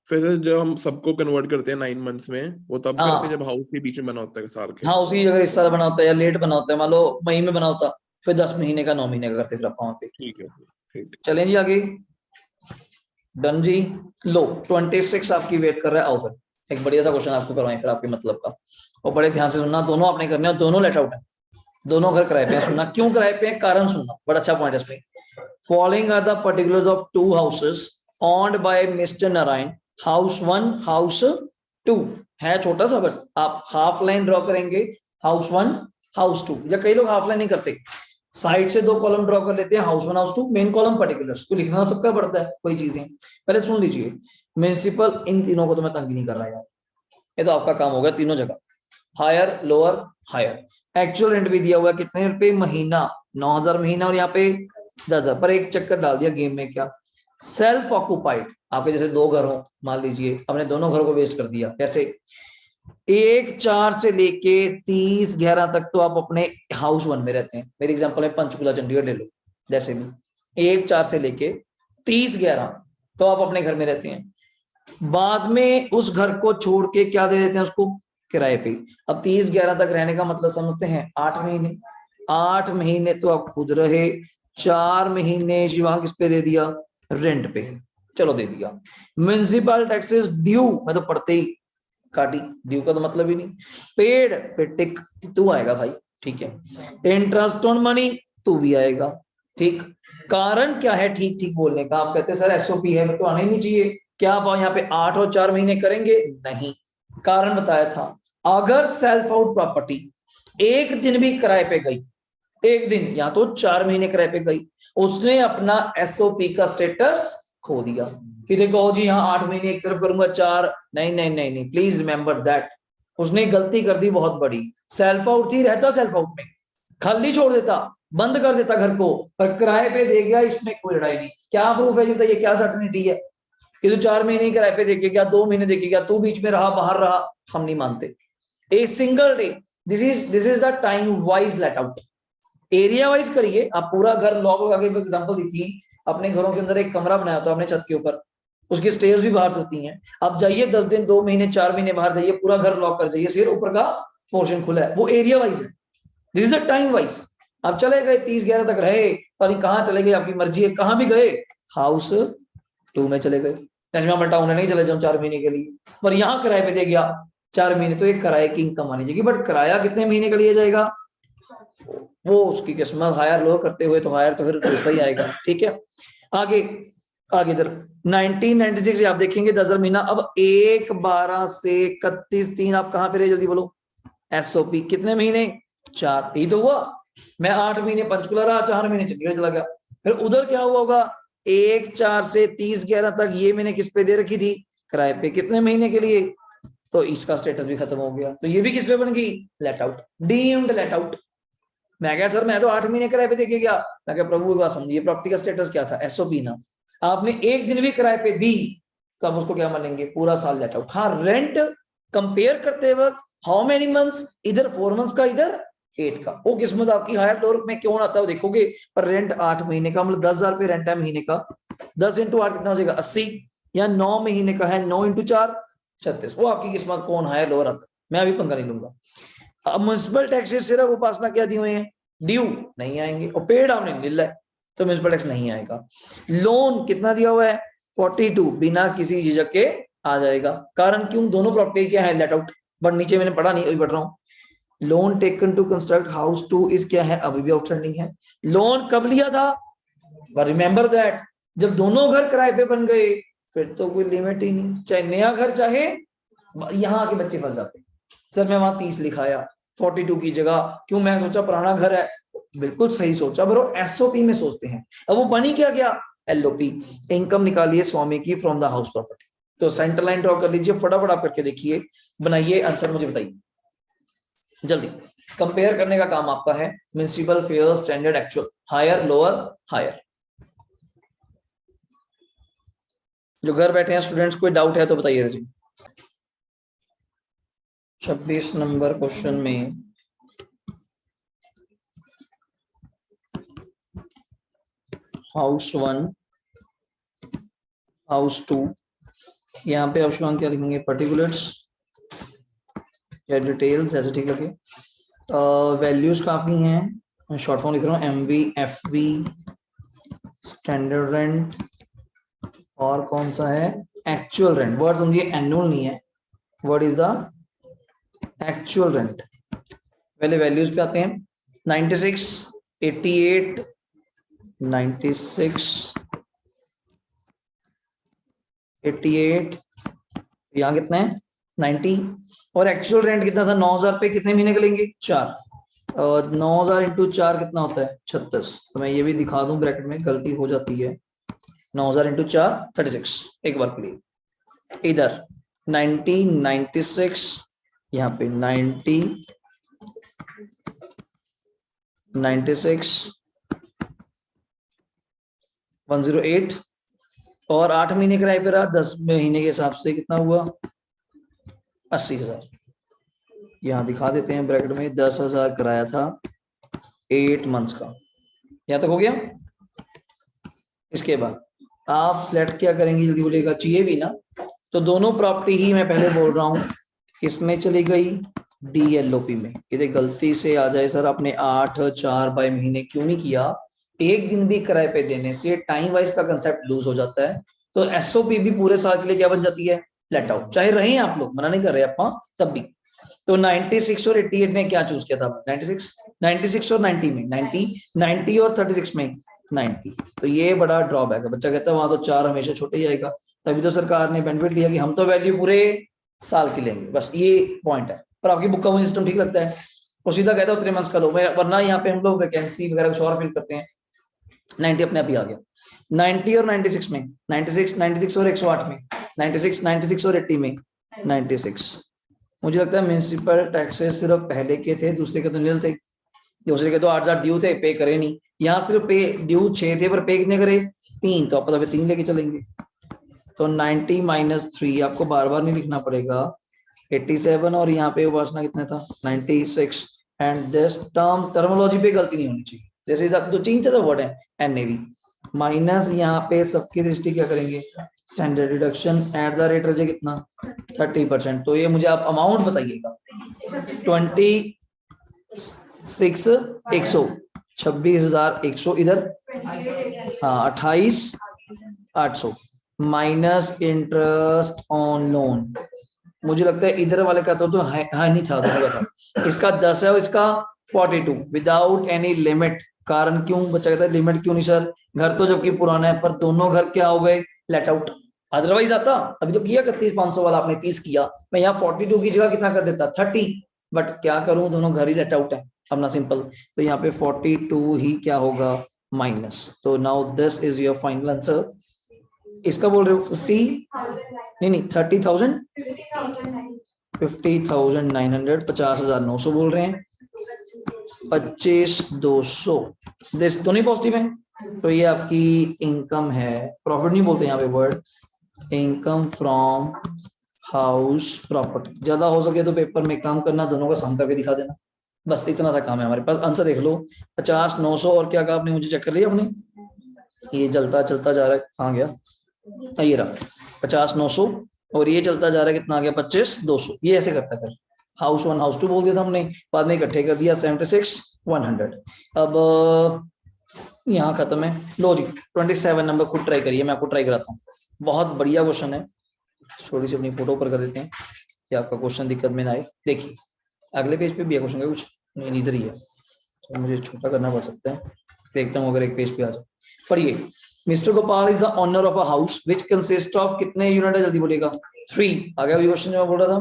फिर सर जब हम सबको कन्वर्ट करते हैं 9 मंथ्स में, वो तब करते हैं हाँ जब हाउस के बीच में बना होता है साल के। हाँ, उसी जगह इस साल बना होता है या लेट बना होता है, मान लो मई में बना होता, फिर 10 महीने का 9 महीने का करते फिर आप वहां पे। ठीक है, ठीक। चलें जी आगे। डन जी। लो 26 आपकी वेट कर रहा है, आओ फिर एक बढ़िया सा क्वेश्चन आपको करवाएं फिर आपके मतलब का। और बड़े ध्यान से सुनना, दोनों आपने करने और दोनों लेट आउट है, दोनों घर किराए पे हैं। सुनना क्यों किराए पे हैं, कारण सुनना, बड़ा अच्छा पॉइंट है इसमें। Following are the particulars of 2 houses owned by mister Narayan, house 1 house 2। है छोटा सा बट आप हाफ लाइन ड्रॉ करेंगे, हाउस 1 हाउस 2, या कई लोग हाफ लाइन नहीं करते, साइड से 2 कॉलम ड्रॉ कर लेते हैं, house 1 house 2, main column particulars. तो लिखना सबका पड़ता है कोई चीजें। पहले सुन लीजिए, म्युनिसिपल इन तीनों को तो मैं तंग नहीं कर रहा यार, ये तो आपका काम होगा तीनों जगह। Higher lower higher. Actual rent भी दिया हुआ है कितने रुपए महीना? 9,000 महीना, और यहाँ पे 10,000 पर। एक चक्कर डाल दिया गेम में, क्या? सेल्फ ऑक्यूपाइड, आपके जैसे 2 घर हो मान लीजिए, अपने दोनों घरों को वेस्ट कर दिया। कैसे? 1/4 से लेके 30/11 तक तो आप अपने हाउस 1 में रहते हैं। मेरे एग्जांपल में पंचकुला चंडीगढ़ ले लो, जैसे भी 1/4 से लेके 30/11 तो आप अपने घर में रहते हैं। बाद में उस घर को छोड़ के क्या दे देते हैं उसको? किराए पे। अब 30/11 तक रहने का मतलब समझते हैं 8 महीने, 8 महीने तो आप खुद रहे, 4 महीने शिवांग किस पे दे दिया, रेंट पे, चलो दे दिया। म्युनिसिपल टैक्सेस ड्यू, मैं तो पढ़ते ही काटी, ड्यू का तो मतलब ही नहीं। पेड पे टिक, तू आएगा भाई, ठीक है। इंटरेस्ट ऑन मनी, तू भी आएगा, ठीक। कारण क्या है ठीक ठीक बोलने का, आप कहते हैं सर एसओपी है तो आना ही नहीं चाहिए, क्या आप यहाँ पे 8 और 4 महीने करेंगे, नहीं। कारण बताया था, अगर सेल्फ आउट प्रॉपर्टी एक दिन भी किराए पे गई, एक दिन या तो 4 महीने किराए पे गई, उसने अपना एसओपी का स्टेटस खो दिया कि देखो जी यहाँ 8 महीने एक तरफ करूंगा, 4 नहीं नहीं नहीं नहीं, प्लीज रिमेंबर दैट, उसने गलती कर दी बहुत बड़ी। सेल्फ आउट थी, रहता सेल्फ आउट में, खाली छोड़ देता, बंद कर देता घर को, पर किराए पे दे गया, इसमें कोई लड़ाई नहीं। क्या प्रूफ है, बताइए क्या सर्टेनिटी है कि तू 4 महीने किराए पे देके गया, 2 महीने देके गया, तू बीच में रहा, बाहर रहा, हम नहीं मानते। A single day, this is the time wise let out. Area wise करिए, आप पूरा घर लॉक लगा के, एग्जांपल दी थी, अपने घरों के अंदर एक कमरा बनाया होता है आपने छत के ऊपर, उसकी स्टेयर्स भी बाहर से होती हैं, आप जाइए 10 दिन 2 महीने 4 महीने बाहर जाइए, पूरा घर लॉक कर जाइए, सिर्फ ऊपर का पोर्शन खुला है, वो एरिया वाइज है, this is the time wise. आप चले गए 30/11 तक रहे, पर कहाँ चले गए आपकी मर्जी है, कहाँ भी गए, हाउस 2 में चले गए, नजमा टाउन नहीं चले जाओ 4 महीने के लिए, पर यहाँ किराए पे दे गया 4 महीने, तो एक किराए की इनकम आनी चाहिए, बट किराया कितने महीने का लिया जाएगा, वो उसकी किस्मत, हायर लो करते हुए तो हायर तो फिर पैसा ही आएगा, ठीक है। आगे आगे इधर 1996 आप देखेंगे 10,000 महीना, अब 1/12 से 31/3 आप कहां पे रहे, जल्दी बोलो, एसओपी कितने महीने, 4, यही तो हुआ। मैं 8 महीने पंचकुला रहा, 4 महीने चंडीगढ़ चला गया, फिर उधर क्या हुआ होगा, 1/4 से 30/11 तक ये मैंने किस पे दे रखी थी, किराए पे, कितने महीने के लिए, तो इसका स्टेटस भी खत्म हो गया, तो ये भी किस पे बन गई, let out, deemed let out. मैं क्या सर मैं तो 8 महीने किराए पे देके गया, मैं क्या प्रभु एक बात समझिए, प्रॉपर्टी का स्टेटस क्या था, एसओपी ना, आपने एक दिन भी किराए पे दी तो हम उसको क्या मानेंगे, पूरा साल लेट आउट। हाँ रेंट कंपेयर करते वक्त हाउ मेनी मंथ्स, इधर 4 मंथ्स का, इधर 8 का, वो किस्मत आपकी हायर लोअर में क्यों आता है देखोगे, पर रेंट 8 महीने का मतलब 10,000 रुपये रेंट है महीने का, 10 × 8 कितना हो जाएगा 80, या 9 महीने का है 9 × 4 36, वो आपकी किस्मत कौन हायर लोअर आता है, मैं अभी पंगा नहीं लूंगा। अब म्युनिसिपल टैक्सेस सिर्फ उपासना क्या दी हुए हैं, ड्यू नहीं आएंगे, और पेड आपने नील है तो म्युनिसिपल टैक्स नहीं आएगा। लोन कितना दिया हुआ है 42, बिना किसी झिझक के आ जाएगा, कारण क्यों, दोनों प्रॉपर्टी क्या है लेट आउट, बट नीचे मैंने पढ़ा नहीं अभी पढ़ रहा हूँ। Loan taken to construct house 2 इस क्या है, अभी भी आउटस्टैंडिंग है। लोन कब लिया था, रिमेंबर दैट, जब दोनों घर किराए पे बन गए, फिर तो कोई लिमिट ही नहीं, चाहे नया घर चाहे, यहाँ के बच्चे फंस जाते, सर मैं वहां 30 लिखाया 42 की जगह, क्यों, मैं सोचा पुराना घर है, बिल्कुल सही सोचा, पर वो एसओपी में सोचते हैं, अब वो बनी क्या गया, एलओपी, इनकम निकालिए स्वामी की फ्रॉम द हाउस प्रॉपर्टी। तो सेंटर लाइन ड्रॉ कर लीजिए, फटाफट आप करके देखिए, बनाइए आंसर, मुझे बताइए जल्दी। कंपेयर करने का काम आपका है, municipal fair standard actual, higher lower higher. जो घर बैठे हैं स्टूडेंट्स, कोई डाउट है तो बताइए जी। 26 नंबर क्वेश्चन में हाउस 1 हाउस 2, यहाँ पे ऑप्शन क्या लिखेंगे, पर्टिकुलर्स या डिटेल्स, ऐसे ठीक लगे। वैल्यूज काफी हैं, शॉर्ट फॉर्म लिख रहा हूँ, एमवी, एफवी, स्टैंडर्ड रेंट, और कौन सा है एक्चुअल रेंट, वर्ड समझिए एनुअल नहीं है, what is the actual rent. पहले वैल्यूज पे आते हैं, 96, 88, 96, 88, यहाँ कितना है 90, और एक्चुअल रेंट कितना था 9,000 पे, कितने महीने का लेंगे 4, और 9,000 × 4 कितना होता है 36, तो मैं ये भी दिखा दूं ब्रैकेट में, गलती हो जाती है, 9,000 × 4 36, एक बार के लिए, इधर 90, 96, यहाँ पे 90, 96, 108, और 8 महीने किराए पे रहा, 10 महीने के हिसाब से कितना हुआ 80,000, यहाँ दिखा देते हैं ब्रैकेट में, 10,000 किराया था 8 मंथ्स का, यहाँ तक हो गया। इसके बाद आप फ्लैट क्या करेंगे जल्दी बोलिएगा, चाहिए भी ना, तो दोनों प्रॉपर्टी ही मैं पहले बोल रहा हूँ किसमें चली गई, DLOP में यदि गलती से आ जाए सर आपने 8/4 बाय महीने क्यों नहीं किया, एक दिन भी किराए पे देने से टाइम वाइज का कंसेप्ट लूज हो जाता है। तो SOP भी पूरे साल के लिए क्या बन जाती है, लेट आउट। चाहे रहे आप लोग, मना नहीं कर रहे आप तब भी। तो 96 और 88 में क्या चूज किया था, 96 और 90 में 90 और 36 में 90। तो ये बड़ा ड्रॉबैक है, बच्चा कहता है वहां तो 4 हमेशा छोटे ही आएगा। तभी तो सरकार ने बेनिफिट लिया कि हम तो वैल्यू पूरे साल की लेंगे, बस ये पॉइंट है। पर आपकी बुक का मुझे सिस्टम ठीक लगता है, और सीधा कहता हूँ 3 मंथ्स का लो, वरना यहाँ पे हम लोग वैकेंसी वगैरह कुछ और फिल करते हैं। 90 अपने आप ही आ गया। 90 और 96 में 96 और 108 में 96 और 80 में 96। मुझे लगता है म्यूनिसिपल टैक्सेस सिर्फ पहले के थे, दूसरे के तो नील थे। दूसरे के तो 8,000 ड्यू थे, पे करे नहीं। यहाँ सिर्फ पे ड्यू 6 थे पर पे कितने करे, 3। तो आप 3 लेके चलेंगे। तो 90 - 3 आपको बार बार नहीं लिखना पड़ेगा। 87 और यहाँ पे उपासना कितना था, 96। एंड दिस टर्मोलॉजी पे गलती नहीं होनी चाहिए, जैसे दो 3 वर्ड है NAV माइनस, यहाँ पे सबकी दृष्टि क्या करेंगे, standard deduction at the rate रहे कितना 30%। तो ये मुझे आप अमाउंट बताइएगा, 26,100 इधर, हाँ 28,800 माइनस इंटरेस्ट ऑन लोन। मुझे लगता है इधर वाले का तो हाँ नहीं था, दोनों का था। इसका 10 है और इसका 42 विदाउट एनी लिमिट। कारण क्यों, बच्चा कहता है लिमिट क्यों नहीं सर, घर तो जबकि पुराना है, पर दोनों घर क्या हो गए, लेट आउट। अदरवाइज आता, अभी तो किया 31,500 वाला आपने 30 किया, मैं यहाँ 42 की जगह कितना कर देता 30। बट क्या करूं, दोनों घर ही लेट आउट है अपना सिंपल। तो यहाँ पे 42 ही क्या होगा माइनस। तो now this is your final answer. इसका बोल रहे हो 50, नहीं 30,000, 50,900, 50,900 बोल रहे हैं, 25,200। दिस दोनों पॉजिटिव है। तो ये आपकी इनकम है, प्रॉफिट नहीं बोलते यहाँ पे word, income from house property. ज्यादा हो सके तो पेपर में काम करना, दोनों का सम करके दिखा देना, बस इतना सा काम है हमारे पास। आंसर देख लो, 50,900 और क्या कहा आपने, मुझे चेक कर लिया आपने, ये चलता चलता जा रहा है, कहाँ गया, ये रहा 50,900, और ये चलता जा रहा है कितना आ गया 25,200। ये ऐसे करता कर, हाउस 1 हाउस 2 बोल दिया था हमने, बाद में इकट्ठे कर दिया 76,100। अब यहाँ खत्म है। लो जी 27 नंबर खुद ट्राई करिए, मैं आपको ट्राई कराता हूँ, बहुत बढ़िया क्वेश्चन है। थोड़ी सी अपनी फोटो पर कर देते हैं कि आपका क्वेश्चन दिक्कत में ना आए। देखिए अगले पेज पे भी है क्वेश्चन का कुछ, नहीं इधर ही है, तो मुझे छोटा करना पड़ सकता है, देखता हूँ अगर एक पेज पे आ जाए। पढ़िए, mister Gopal is the owner of a house which consist of, कितने यूनिट है जल्दी बोलेगा, 3। आ गया अभी क्वेश्चन जो मैं बोल रहा था।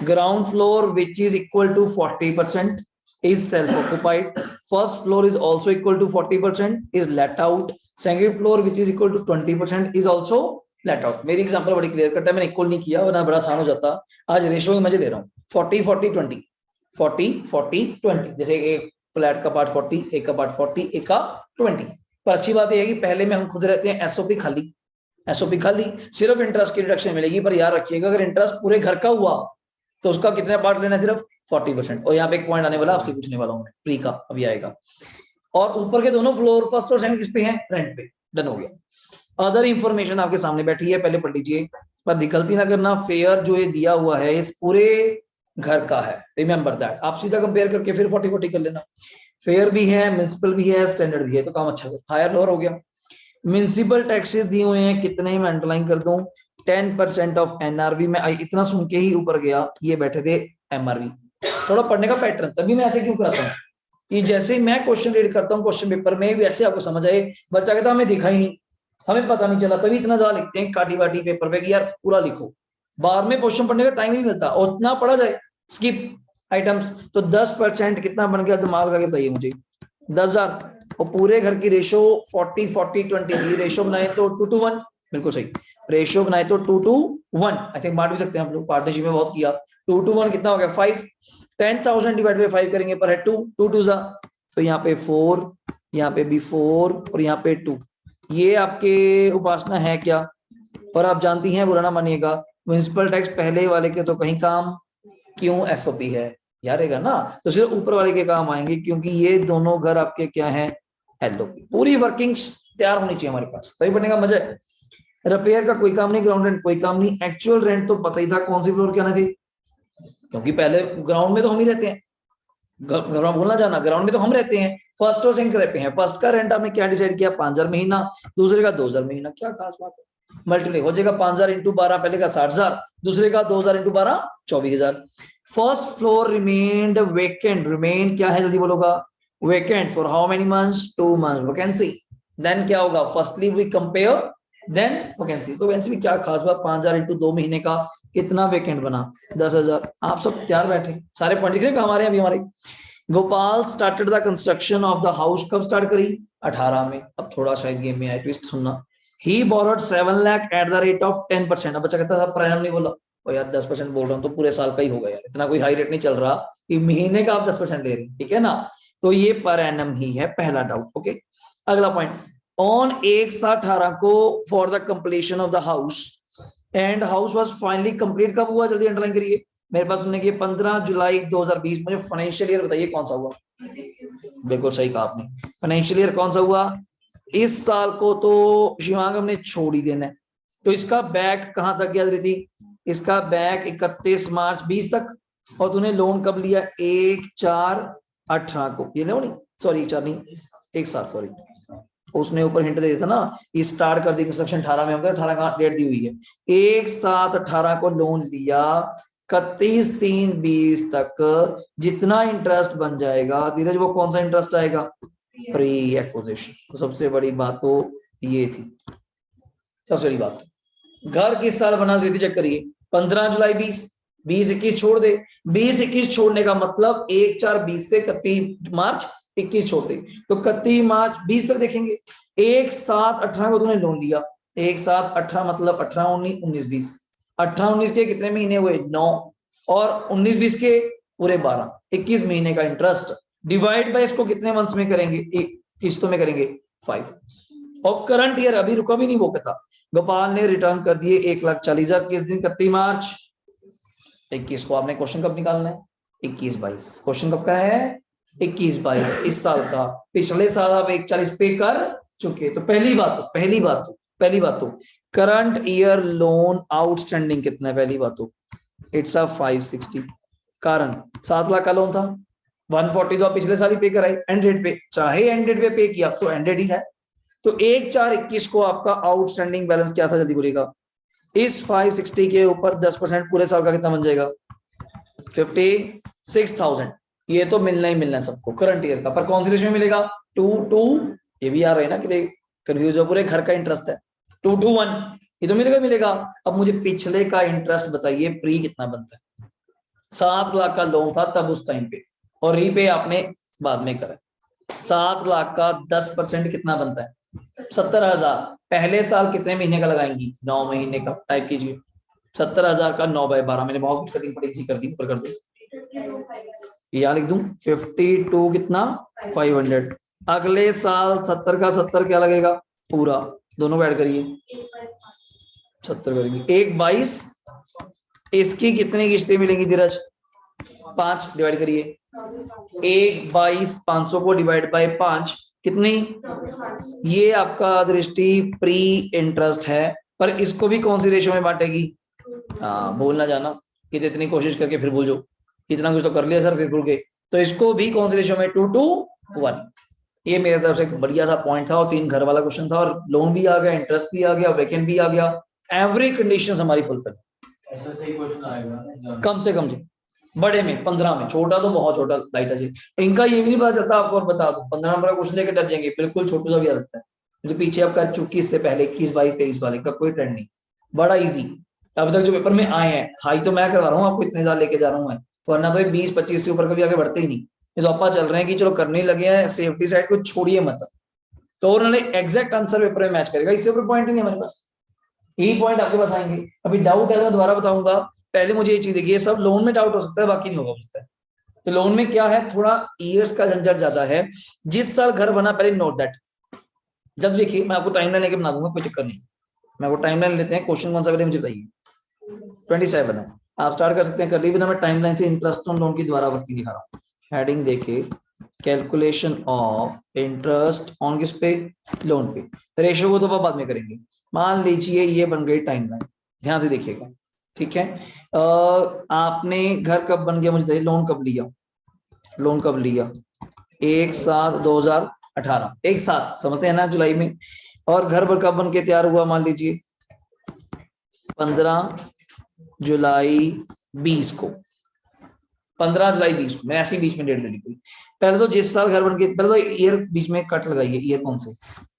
Ground floor which is equal to 40% is self-occupied. First floor is also equal to 40% is let out. Second floor which is equal to 20% is also let out. मेरी एग्जांपल बड़ी क्लियर कट है, मैंने equal नहीं किया वरना बड़ा आसान हो जाता। आज रेशियो में मजे ले रहा हूँ, 40-40-20, 40-40-20, जैसे एक फ्लैट का पार्ट 40, एक का पार्ट 40, एक का 20। पर अच्छी बात यह है कि पहले में हम खुद रहते हैं, एसओपी खाली, एसओपी खाली, सिर्फ इंटरेस्ट की डिडक्शन मिलेगी। पर याद रखिएगा अगर इंटरेस्ट पूरे घर का हुआ तो उसका कितना पार्ट लेना है, सिर्फ 40%। और यहाँ पे एक पॉइंट आने वाला, आपसे पूछने वाला हूँ मैं, प्री का अभी आएगा। और ऊपर के दोनों फ्लोर फर्स्ट और सेकंड किस पे हैं, रेंट पे। डन हो गया। अदर इंफॉर्मेशन आपके सामने बैठी है, पहले पढ़ लीजिए, पर गलती ना करना, फेयर जो ये दिया हुआ है इस पूरे घर का है, रिमेंबर दैट। आप सीधा कंपेयर करके फिर 40-40 कर लेना। फेयर भी है, म्युनिसिपल भी है, स्टैंडर्ड भी है, तो काम अच्छा है, हायर लोअर हो गया। म्युनिसिपल टैक्सेस दिए हुए हैं कितने, मैं अंडरलाइन कर दूं, 10% ऑफ एनआरवी में। इतना सुन के ही ऊपर गया, ये बैठे थे एमआरवी। थोड़ा पढ़ने का पैटर्न, तभी मैं ऐसे क्यों कराता हूँ कि जैसे ही मैं क्वेश्चन रीड करता हूँ क्वेश्चन पेपर में, वैसे आपको समझ आए। बच्चा कहता हमें दिखा ही नहीं, हमें पता नहीं चला, तभी इतना ज्यादा लिखते हैं काटी बाटी पेपर पे कि यार पूरा लिखो। बाद में क्वेश्चन पढ़ने का टाइम ही नहीं मिलता, और उतना पढ़ा जाए स्किप आइटम्स। तो 10% कितना बन गया, दिमाग लगा के बताइए मुझे, 10,000। और पूरे घर की रेशो 40-40-20 की रेशो बनाए तो 2:1, बिल्कुल सही रेशो बनाए तो 2:1। आई थिंक बांट भी सकते हैं हम लोग, पार्टनरशिप में बहुत किया। 2:1 कितना हो गया 5। 10,000 डिवाइड बाय 5 करेंगे पर है 2, 2 जा, तो यहाँ पे 4, यहाँ पे भी 4 और यहाँ पे 2। ये आपके उपासना है क्या, और आप जानती हैं, बुरा ना मानिएगा, म्युनिसिपल टैक्स पहले वाले के तो कहीं काम क्यों, एसओपी है यारेगा ना, तो सिर्फ ऊपर वाले के काम आएंगे, क्योंकि ये दोनों घर आपके क्या हैं, एलओपी। पूरी वर्किंग्स तैयार होनी चाहिए हमारे पास, तभी पढ़ने का मजा है। रिपेयर का कोई काम नहीं, ग्राउंड रेंट कोई काम नहीं, एक्चुअल रेंट तो पता ही था कौन सी फ्लोर के आने थे, क्योंकि पहले ग्राउंड में तो हम ही रहते हैं, घर भूलना जाना, ग्राउंड में तो हम रहते हैं, फर्स्ट और सेकंड रहते हैं। फर्स्ट का रेंट आपने क्या डिसाइड किया, 5,000 महीना, दूसरे का 2,000 महीना, क्या खास बात है, मल्टीप्लाई हो जाएगा 5,000 इंटू 12, पहले का 60,000, दूसरे का 2,000 into 12 24,000। First floor remained vacant, remain क्या है जल्दी बोलोगा, vacant for how many months, 2 months vacancy. Then क्या होगा, firstly we compare then vacancy, तो वैकेंसी में क्या खास बात, 5,000 इंटू 2 महीने का कितना वेकेंट बना, 10,000। आप सब तैयार बैठे, सारे पॉइंट दिख रहे हैं हमारे अभी हमारे। Gopal started the construction of the house, कब स्टार्ट करी, 18 में। अब थोड़ा शायद गेम में आया ट्विस्ट सुनना। He borrowed 7 lakh at the rate of 10%। अब बच्चा कहता था पर एनम नहीं बोला, और यार 10% बोल रहा हूँ तो पूरे साल का ही होगा यार, इतना कोई हाई रेट नहीं चल रहा कि महीने का आप 10% ले रहे हैं, ठीक है ना, तो ये पर एनम ही है, पहला डाउट। ओके, अगला पॉइंट, ऑन 1/18 को for the completion of the house and house was finally complete, कब हुआ, जल्दी अंडरलाइन करिए मेरे पास, सुनने की 15 जुलाई 2020। मुझे फाइनेंशियल ईयर बताइए कौन सा हुआ, बिल्कुल सही कहा आपने, फाइनेंशियल ईयर कौन सा हुआ, इस साल को तो शिवांग हमने छोड़ ही देना है, तो इसका बैक कहां तक याद रहती, इसका बैक 31 मार्च 20 तक, और तूने लोन कब लिया, 1/4/18 को, ये लो नहीं, सॉरी 1/4 नहीं 1/7, सॉरी उसने ऊपर हिंट दे दिया था ना, स्टार्ट कर दी कंस्ट्रक्शन 18 में, होगा 18 का डेट दी हुई है, 1/7/18 को लोन लिया, 31/3/20 तक जितना इंटरेस्ट बन जाएगा, धीरज वो कौन सा इंटरेस्ट आएगा, प्री एक्विजिशन। तो सबसे बड़ी बात तो ये थी, सबसे बड़ी बात, घर किस साल बना देती चेक करिए, 15 जुलाई 20 छोड़ दे, 20-21 छोड़ने का मतलब 1/4/20 से 31 मार्च 21 छोड़ दे, तो 31 मार्च 20 तक देखेंगे। 1/7/18 को तूने लोन लिया, 1/7/18 मतलब 18-19 19-20, 18-19 के कितने महीने हुए, 9, और 19-20 के पूरे 12, 21 महीने का इंटरेस्ट, डिवाइड बाय इसको कितने मंथ्स में करेंगे, किस्तों में करेंगे 5, और करंट ईयर अभी रुका भी नहीं वो कहता, गोपाल ने रिटर्न कर दिए 1,40,000 किस दिन, 31 मार्च 21 को। आपने क्वेश्चन कब निकालना है, 21-22, क्वेश्चन कब का है, 21-22 इस साल का, पिछले साल आप 1,40 पे कर चुके, तो पहली बात तो करंट ईयर लोन आउटस्टैंडिंग कितना है, पहली बात तो इट्स 560, कारण 7 लाख का लोन था, 140 तो आप पिछले साल ही पे कराए एंड डेट पे, चाहे एंड डेट पे किया तो एंड डेट ही है, तो 1/4/21 को आपका आउटस्टैंडिंग बैलेंस क्या था, जल्दी बोलिएगा, इस 560 के ऊपर 10% पूरे साल का कितना बन जाएगा, 56,000। ये तो मिलना ही मिलना है सबको करंट ईयर का, पर कौन सी रेशियो में मिलेगा, 2:2, ये भी आ रहा है ना कि कंफ्यूज हो, पूरे घर का इंटरेस्ट है 2:1, ये तो मिलेगा। अब मुझे पिछले का इंटरेस्ट बताइए, प्री कितना बनता है, 7 लाख का लोन था तब उस टाइम पे, और रीपे आपने बाद में करा, 7 लाख का 10% कितना बनता है, 70,000। पहले साल कितने महीने का लगाएंगी, 9 महीने का, टाइप कीजिए 70,000 का 9/12, मैंने बहुत कटिंग पड़ी कर दी, ऊपर कर दो, यहाँ लिख दूं 52 कितना 500, अगले साल 70 का 70 क्या लगेगा पूरा, दोनों को ऐड करिए 70 करेंगे, 1/22, इसकी कितनी किस्तें मिलेंगी धीरज, 5 डिवाइड करिए, 1/22 को डिवाइड बाय 5 कितनी, ये आपका दृष्टि प्री इंटरेस्ट है, पर इसको भी कौन सी रेशियो में बांटेगी, भूल ना जाना कि इतनी कोशिश करके फिर भूल जाओ, इतना कुछ तो कर लिया सर फिर भूल गए, तो इसको भी कौन सी रेशियो में, 2:1। ये मेरे तरफ से एक बढ़िया सा पॉइंट था, और 3 घर वाला क्वेश्चन था, और लोन भी आ गया, इंटरेस्ट भी आ गया, वेकेंट भी आ गया, एवरी कंडीशन हमारी फुलफिल, ऐसा सही क्वेश्चन आएगा कम से कम जी, बड़े में 15 में, छोटा तो बहुत छोटा लाइट है जी, इनका ये भी नहीं पता चलता आपको, और बता दो 15 नंबर का क्वेश्चन लेकर डर जाएंगे, बिल्कुल छोटू सा भी आ सकता है, जो पीछे आपका 21 से पहले 21, 22, 23 वाले का कोई ट्रेंड नहीं, बड़ा इजी, अब तक जो पेपर में आए हैं, हाई तो मैं करवा रहा हूँ आपको, इतने साल लेके जा रहा हूँ मैं, वरना तो 20-25 से ऊपर कभी आगे बढ़ते ही नहीं, ये तो आपा चल रहे हैं कि चलो करने लगे हैं, सेफ्टी साइड को छोड़िए मत, तो उन्होंने एग्जैक्ट आंसर पेपर में मैच करेगा, इससे ऊपर पॉइंट नहीं है हमारे पास, यही पॉइंट आपके पास आएंगे। अभी डाउट है तो मैं दोबारा बताऊंगा, पहले मुझे ये चीज देखिए, ये सब लोन में डाउट हो सकता है, बाकी नहीं होगा सकता है, तो लोन में क्या है, थोड़ा ईयर्स का झंझट ज्यादा है, जिस साल घर बना पहले नोट दैट, जब देखिए मैं आपको टाइमलाइन लेके बना दूंगा, कोई चक्कर नहीं, मैं आपको टाइमलाइन लेते हैं, क्वेश्चन कौन सा करें मुझे बताइए, 27 है, आप स्टार्ट कर सकते हैं, कर ली बिना, मैं टाइमलाइन से इंटरेस्ट ऑन लोन की द्वारा वर्किंग दिखा रहा हूँ, हेडिंग देखे कैलकुलेशन ऑफ इंटरेस्ट ऑन किस पे, लोन पे, रेशियो को तो बाद में करेंगे, मान लीजिए ये बन गई टाइमलाइन, ध्यान से देखिएगा, ठीक है। आपने घर कब बन गया मुझे बताइए, लोन कब लिया, लोन कब लिया? 1/7/2018, एक साथ समझते हैं ना, जुलाई में। और घर पर कब बन के तैयार हुआ, मान लीजिए 15 जुलाई 20 को, 15 जुलाई 20 को, मैं ऐसी बीच में डेट ले ली कोई। पहले तो जिस साल घर बन के, पहले तो ईयर बीच में कट लगाइए, ईयर कौन से,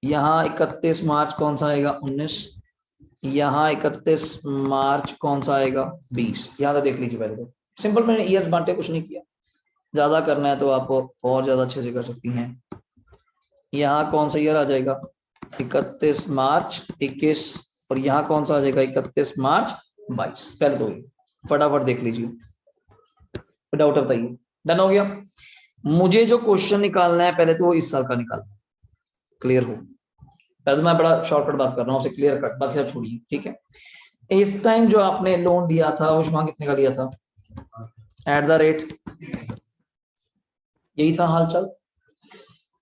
यहाँ 31 मार्च कौन सा आएगा, 19, यहाँ 31 मार्च कौन सा आएगा, 20, यहाँ तो देख लीजिए पहले तो। सिंपल, मैंने ईयर्स बांटे, कुछ नहीं किया। ज्यादा करना है तो आप और ज्यादा अच्छे से कर सकती हैं। यहाँ कौन सा ईयर आ जाएगा, 31 मार्च 21, और यहाँ कौन सा आ जाएगा, 31 मार्च 22। पहले तो फटाफट देख लीजिए, डाउट बताइए। डन हो गया। मुझे जो क्वेश्चन निकालना है पहले तो वो इस साल का निकालना, क्लियर हो। पहले तो मैं बड़ा शॉर्टकट बात कर रहा हूँ, क्लियर कट, बाकी सब छोड़िए, ठीक है। इस टाइम जो आपने लोन लिया था वो वहां कितने का लिया था, एट द रेट, यही था हालचाल।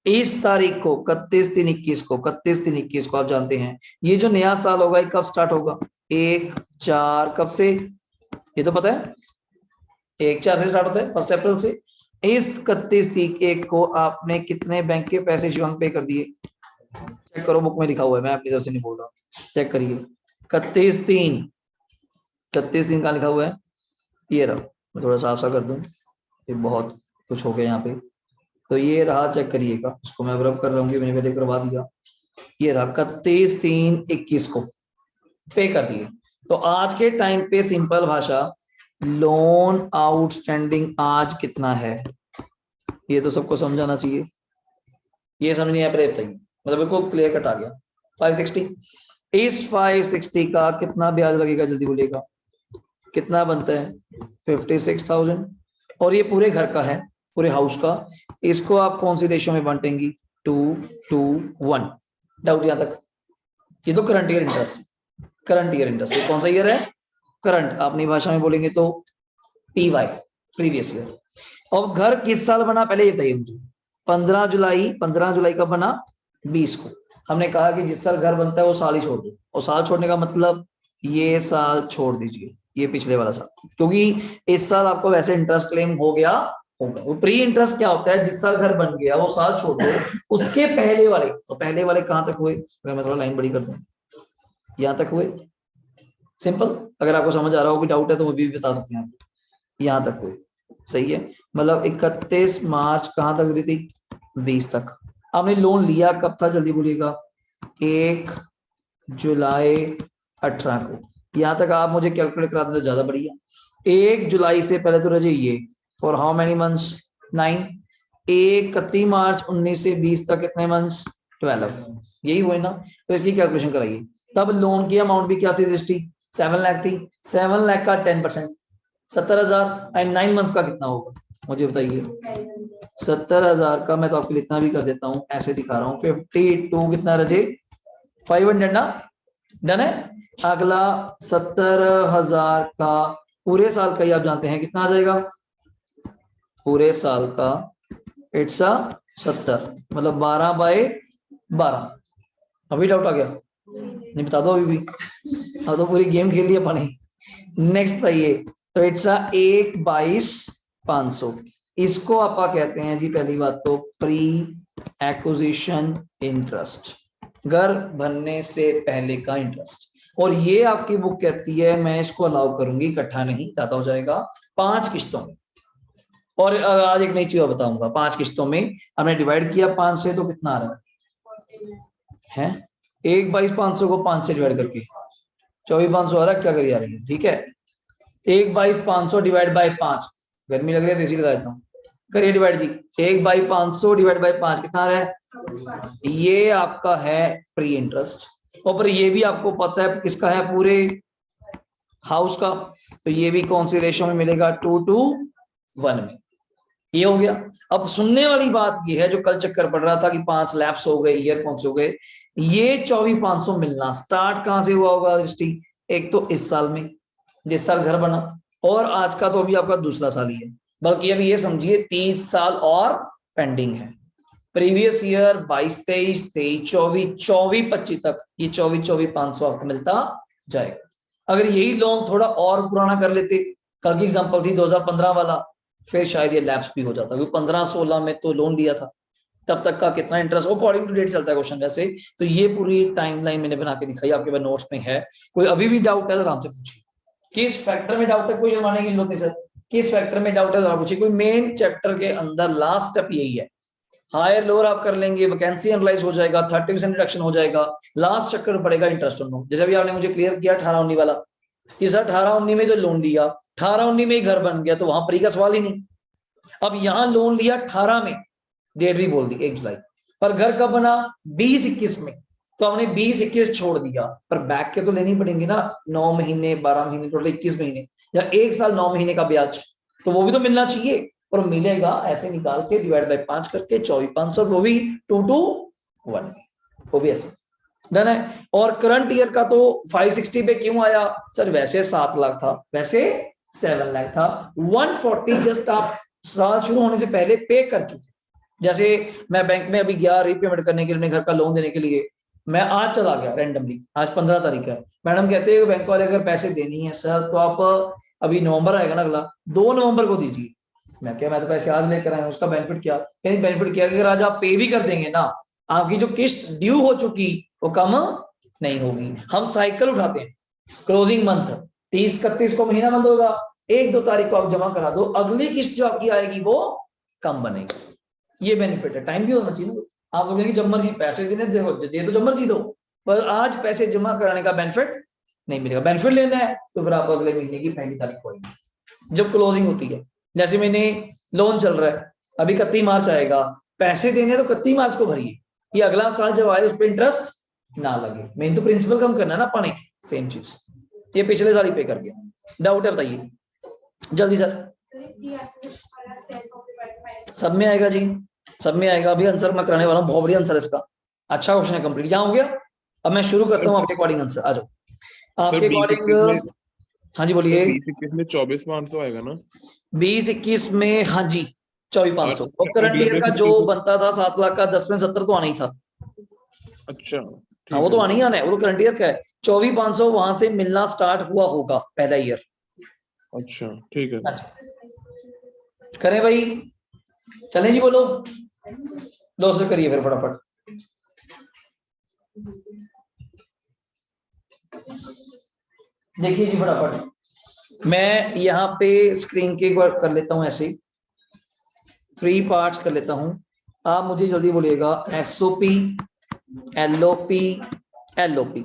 इस तारीख को 31/3/21 को, 31/3/21 को आप जानते हैं ये जो नया साल होगा ये कब स्टार्ट होगा, 1/4, कब से, ये तो पता है 1/4 से स्टार्ट होता है, 1 अप्रैल से। इस 31/1 को आपने कितने बैंक के पैसे शिवांग पे कर दिए, चेक करो, बुक में लिखा हुआ है, मैं अपनी तरफ से नहीं बोल रहा, चेक करिए। 31/3, 31/3 का लिखा हुआ है, ये रहा, मैं थोड़ा साफ सा कर दूं, ये बहुत कुछ हो गया यहाँ पे, तो ये रहा, चेक करिएगा, इसको मैं रब कर रहा हूँ, मैंने पहले करवा दिया, ये रहा 31/3/21 को पे कर दिए। तो आज के टाइम पे सिंपल भाषा, लोन आउटस्टैंडिंग आज कितना है, ये तो सबको समझाना चाहिए। ये समझ नहीं आया पहले बताइए, मतलब बिल्कुल क्लियर कट आ गया। 560, इस 560 का कितना ब्याज लगेगा, जल्दी बोलिएगा, कितना बनता है, 56,000, और ये पूरे घर का है, पूरे हाउस का। इसको आप कौन सी रेशियो में बांटेंगी, 2:1। डाउट यहां तक? ये तो current year interest, current year interest कौन सा ईयर है, करंट, अपनी भाषा में बोलेंगे तो PY, प्रीवियस ईयर। और घर किस साल बना, पहले ये बताइए मुझे, 15 जुलाई, 15 जुलाई कब बना, 20 को। हमने कहा कि जिस साल घर बनता है वो साल ही छोड़ दो, और साल छोड़ने का मतलब ये साल छोड़ दीजिए, ये पिछले वाला साल, क्योंकि इस साल आपको वैसे इंटरेस्ट क्लेम हो गया होगा। वो प्री इंटरेस्ट क्या होता है, जिस साल घर बन गया वो साल छोड़ दो, उसके पहले वाले, तो पहले वाले कहां तक हुए, अगर मैं थोड़ा लाइन बड़ी कर दूं, यहां तक हुए, सिंपल। अगर आपको समझ आ रहा हो, कोई डाउट है तो वो भी बता सकते हैं आप, यहां तक हुए, सही है। मतलब 31 मार्च कहां तक दी थी, 20 तक। आपने लोन लिया कब था, जल्दी बोलिएगा, 1 जुलाई 18 को। यहां तक आप मुझे कैलकुलेट करा दें तो ज्यादा बढ़िया। 1 जुलाई से पहले तो रजे ये, फॉर हाउ मेनी मंथ्स, 9। 31 मार्च 19 से 20 तक कितने मंथ्स, 12, यही हुए ना। तो इसकी कैलकुलेशन कराइए। तब लोन की अमाउंट भी क्या थी दृष्टि, 7 लाख थी। 7 लाख का 10%, 70,000, एंड 9 मंथ्स का कितना होगा मुझे बताइए। 70,000 का मैं तो आपके लिए इतना भी कर देता हूँ, ऐसे दिखा रहा हूँ, 52 कितना रजे, 500 ना, डन है। अगला 70,000 का पूरे साल का ही आप जानते हैं कितना आ जाएगा, पूरे साल का इट्स 70, मतलब 12/12। अभी डाउट आ गया, नहीं बता दो अभी भी, अब तो पूरी गेम खेल ली अपनी। नेक्स्ट बताइए, तो इट्स 1/22/500, इसको आप कहते हैं जी, पहली बात तो प्री एक्विजिशन इंटरेस्ट, घर बनने से पहले का इंटरेस्ट। और ये आपकी बुक कहती है मैं इसको अलाउ करूंगी, इकट्ठा नहीं, ज्यादा हो जाएगा, 5 किस्तों में। और आज एक नई चीज बताऊंगा, 5 किस्तों में हमने डिवाइड किया 5 से, तो कितना आ रहा है 1/22/500 को 5 से डिवाइड करके 24,500 आ रहा है, क्या करिए आ रही है, ठीक है। 1/22/500 डिवाइड बाय 5, गर्मी लग रही है तो इसी देता हूँ, करिए डिवाइड जी। 1/500 डिवाइड बाय 5 कितना आ रहा है, ये आपका है प्री इंटरेस्ट। और पर ये भी आपको पता है किसका है, पूरे हाउस का, तो ये भी कौन सी रेशियो में मिलेगा, 2:1 में। ये हो गया। अब सुनने वाली बात ये है, जो कल चक्कर पड़ रहा था कि 5 लैप्स हो गए, ईयर कौन से हो गए, ये 24,500 मिलना स्टार्ट कहां से हुआ होगा दृष्टि, एक तो इस साल में जिस साल घर बना, और आज का तो अभी आपका दूसरा साल ही है, बल्कि अभी ये समझिए 30 साल और पेंडिंग है। प्रीवियस ईयर 22-23, 23-24, 24-25 तक ये 24,500 आपको मिलता जाएगा। अगर यही लोन थोड़ा और पुराना कर लेते, कल की एग्जांपल थी 2015 वाला, फिर शायद ये लैप्स भी हो जाता, क्योंकि 15-16 में तो लोन लिया था, तब तक का कितना इंटरेस्ट अकॉर्डिंग टू डेट चलता है क्वेश्चन वैसे। तो ये पूरी टाइमलाइन मैंने बना के दिखाई, आपके पास नोट्स में है। कोई अभी भी डाउट है तो आराम से पूछिए। किस फैक्टर में डाउट है, कोई शर्माने की जरूरत नहीं सर, किस फैक्टर में डाउट है तो आप पूछिए। कोई मेन चैप्टर के अंदर लास्ट स्टेप यही है, हायर लोअर आप कर लेंगे, वैकेंसी एनालाइज हो जाएगा, 30% रिडक्शन हो जाएगा, लास्ट चक्कर पड़ेगा इंटरेस्ट ऑन लोन। जैसे अभी आपने मुझे क्लियर किया 18-19 वाला कि सर 18-19 में जो लोन लिया 18-19 में ही घर बन गया, तो वहां प्री का सवाल ही नहीं। अब यहाँ लोन लिया 18 में, डेट भी बोल दी 1 जुलाई, पर घर कब बना 20-21 में, तो हमने 20-21 छोड़ दिया, पर बैक के तो लेनी पड़ेंगे ना, 9 महीने 12 महीने टोटल 21 महीने, या 1 साल 9 महीने का ब्याज, तो वो भी तो मिलना चाहिए। और मिलेगा ऐसे निकाल के डिवाइड बाय 5 करके 24,500, वो भी 2 to 1, वो भी ऐसे डन है। और करंट ईयर का तो 560 पे क्यों आया सर, वैसे 7 लाख था, वैसे 7 लाख था, 140 जस्ट आप साल शुरू होने से पहले पे कर चुके। जैसे मैं बैंक में अभी गया रीपेमेंट करने के लिए, घर का लोन देने के लिए, मैं आज चला गया रैंडमली, आज 15 तारीख है, मैडम कहते हैं बैंक वाले अगर पैसे देनी है सर तो आप अभी नवंबर आएगा ना अगला, 2 नवंबर को दीजिए। मैं क्या, मैं तो पैसे आज लेकर आया, उसका बेनिफिट क्या, कहीं बेनिफिट क्या, अगर आज आप पे भी कर देंगे ना, आपकी जो किस्त ड्यू हो चुकी वो कम नहीं होगी। हम साइकिल उठाते हैं, क्लोजिंग मंथ 30-31 को महीना बंद होगा, 1-2 तारीख को आप जमा करा दो, अगली किस्त जो आपकी आएगी वो कम बनेगी। ये बेनिफिट है, टाइम भी होना चाहिए ना। आप लोग जब मर्जी पैसे देने देखो, दे तो जब मर्जी दो, पर आज पैसे जमा कराने का बेनिफिट नहीं मिलेगा। बेनिफिट लेना है तो फिर आप अगले महीने की 1 तारीख को आएगी जब क्लोजिंग होती है। जैसे मैंने लोन चल रहा है, अभी 31 मार्च आएगा, पैसे देने तो 31 मार्च को भरिए, ये अगला साल जब आए उस पर इंटरेस्ट ना लगे। मेन तो प्रिंसिपल कम करना है ना पाने, सेम चीज, ये पिछले साल ही पे कर गया। डाउट है बताइए जल्दी सर। सब में आएगा जी, सब में आएगा। अभी आंसर मैं कराने वाला हूँ, बहुत बढ़िया आंसर इसका, अच्छा क्वेश्चन है, कंप्लीट यहाँ हो गया। अब मैं शुरू करता हूँ आपके अकॉर्डिंग आंसर, आ जाओ आपके अकॉर्डिंग। हाँ जी बोलिए। 20-21 में 24,500 आएगा ना? 20-21 में हाँ जी 24,500, और करंट अगले ईयर में का फिर जो बिल्कुल। बनता था 7 लाख का 10 में 70 तो आना ही था। अच्छा हाँ वो ठीक तो है। आना ही आना है, वो तो करंट ईयर का है। 24,500 वहां से मिलना स्टार्ट हुआ होगा पहला ईयर। अच्छा ठीक है। करें भाई, चलें जी बोलो, लो से करिए फिर फटाफट। देखिए जी फटाफट, मैं यहाँ पे स्क्रीन के वर्क कर लेता हूँ, ऐसे 3 पार्ट्स कर लेता हूँ। आप मुझे जल्दी बोलिएगा, एसओपी, एलओपी, एलओपी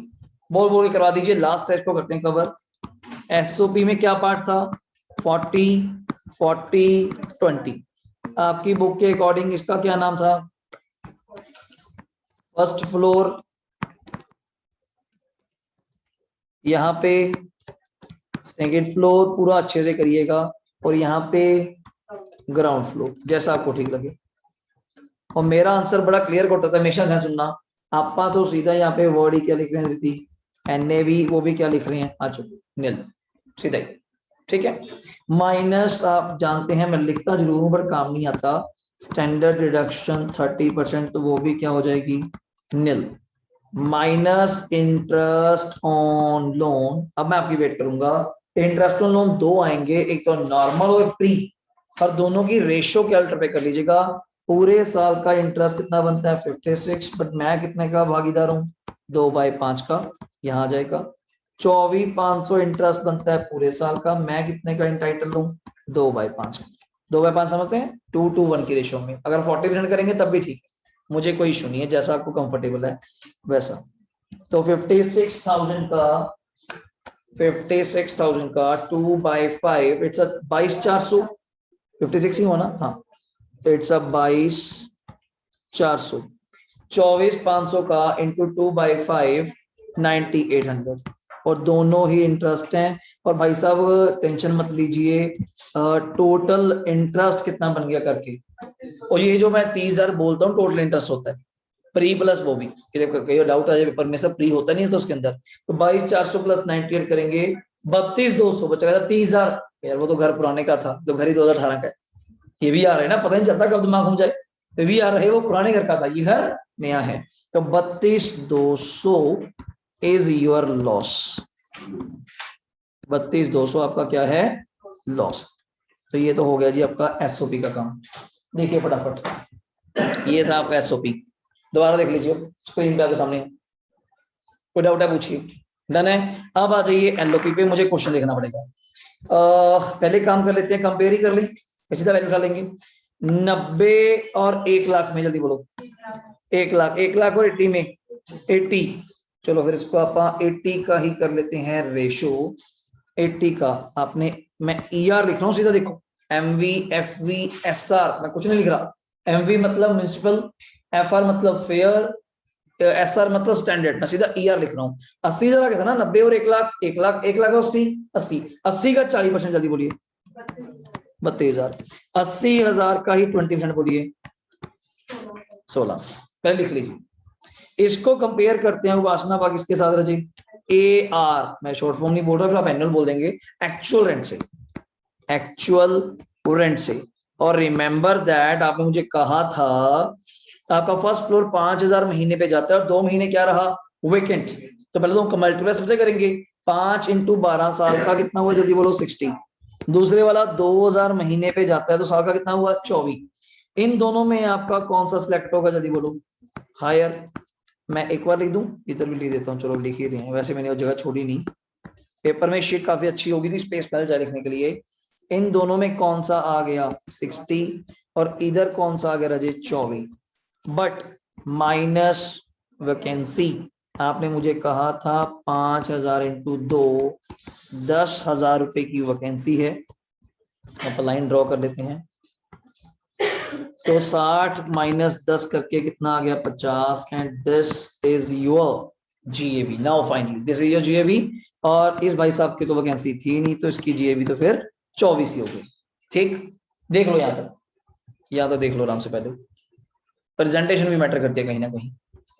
बोल बोल के करवा दीजिए, लास्ट टेस्ट को करते हैं कवर। एसओपी में क्या पार्ट था, 40, 40, 20। आपकी बुक के अकॉर्डिंग इसका क्या नाम था, फर्स्ट फ्लोर, यहाँ पे सेकेंड फ्लोर, पूरा अच्छे से करिएगा, और यहाँ पे ग्राउंड फ्लोर, जैसा आपको ठीक लगे। और मेरा आंसर बड़ा क्लियर कट होता है, हमेशा ध्यान सुनना। आपा तो सीधा यहाँ पे वर्ड ही क्या लिख रहे हैं, एनएवी वो भी क्या लिख रहे हैं, अच्छा नील, सीधा ही, ठीक है। माइनस आप जानते हैं मैं लिखता जरूर हूं पर काम नहीं आता, स्टैंडर्ड डिडक्शन 30%, तो वो भी क्या हो जाएगी, नील। माइनस इंटरेस्ट ऑन लोन, अब मैं आपकी वेट करूंगा। इंटरेस्ट ऑन लोन 2 आएंगे, एक तो नॉर्मल और प्री, और दोनों की रेशियो कैलकुलेट पे कर लीजिएगा। पूरे साल का इंटरेस्ट कितना बनता है 56, बट मैं कितने का भागीदार हूँ, 2/5 का, यहाँ आ जाएगा। 24,500 इंटरेस्ट बनता है पूरे साल का, मैं कितने का इंटाइटल हूँ, 2/5 का। 2/5 समझते हैं, 2 to 1 की रेशियो में। अगर 40% करेंगे तब भी ठीक है, मुझे कोई इशू नहीं है, जैसा आपको कंफर्टेबल है वैसा। तो 56,000 का 2/5 इट्स 22,400, 56 ही होना, हाँ तो इट्स 22,400। 24,500 का इंटू 2/5 9,800, और दोनों ही इंटरेस्ट हैं। और भाई साहब टेंशन मत लीजिए, टोटल इंटरेस्ट कितना बन गया करके, और ये जो मैं 30,000 बोलता हूँ टोटल इंटरेस्ट होता है, प्री प्लस वो भी, कई डाउट आ जाए पेपर में, सब प्री होता नहीं है तो उसके अंदर, तो 22,400 प्लस 98 करेंगे 32,200 बचेगा, 30,000 यार वो तो घर पुराने का था, तो घर ही 2018 का है। ये भी आ रहा है ना, पता नहीं चलता कब दिमाग घूम जाए, तो भी आ रहा है, वो पुराने घर का था, ये घर नया है। तो 32,200 इज योर लॉस। 32,200 आपका क्या है लॉस। तो ये तो हो गया जी आपका एसओपी का काम। देखिए फटाफट, ये था आपका एसओपी। दोबारा देख लीजिए स्क्रीन पे आपके सामने, कोई डाउट है पूछिए। डन है। अब आ जाइए एलओपी पे, मुझे क्वेश्चन देखना पड़ेगा। पहले काम कर लेते हैं, कंपेयर ही कर लें, इसी तरह वैल्यू डालेंगे 90 और 1 लाख में, जल्दी बोलो 1 लाख, 1 लाख और 80 में 80। चलो फिर इसको आप 80 का ही कर लेते हैं रेशो। 80 का आपने, मैं ईआर लिख रहा हूँ सीधा, देखो एमवी एफवी एसआर, मैं कुछ नहीं लिख रहा। एमवी मतलब म्युनिसिपल, एफआर मतलब फेयर, एसआर मतलब स्टैंडर्ड, मैं सीधा ईआर लिख रहा हूँ। 80 जगह था ना, 90 और 1 लाख, 1 लाख 1 लाख और 80 80 80 का 40%, जल्दी बोलिए 32,000। 80,000 का ही 20% बोलिए 16। पहले लिख लीजिए। इसको कंपेयर करते हैं उपासना बाग इसके साथ रजी, ए आर, मैं शॉर्ट फॉर्म नहीं बोल रहा, फिर आप एनुअल बोल देंगे, एक्चुअल रेंट से, एक्चुअल रेंट से। और रिमेंबर दैट आपने मुझे कहा था आपका फर्स्ट फ्लोर 5,000 महीने पे जाता है और 2 महीने क्या रहा वेकेंट। तो पहले तो मल्टीप्लाई सबसे करेंगे, 5 × 12 साल का कितना हुआ, जल्दी बोलो 60। दूसरे वाला 2,000 महीने पे जाता है तो साल का कितना हुआ 24। इन दोनों में आपका कौन सा सिलेक्ट होगा, जल्दी बोलो हायर। मैं एक बार लिख दूं, इधर भी लिख देता हूँ, चलो लिख ही रहे हैं, वैसे मैंने वो जगह छोड़ी नहीं, पेपर में शीट काफी अच्छी होगी थी, स्पेस पहले जाए लिखने के लिए। इन दोनों में कौन सा आ गया 60 और इधर कौन सा आ गया राजे 24, बट माइनस वैकेंसी। आपने मुझे कहा था 5,000 × 2 10,000 रुपए की वैकेंसी है। आप लाइन ड्रॉ कर लेते हैं, तो 60 - 10 करके कितना आ गया 50, and this is your GAB. Now finally this is your GAB. और इस भाई साहब की तो वैकेंसी थी नहीं, तो इसकी जीएबी तो फिर 24 ही हो गई। ठीक, देख लो यहाँ तक, या तो देख लो आराम से, पहले प्रेजेंटेशन भी मैटर करती है कहीं ना कहीं।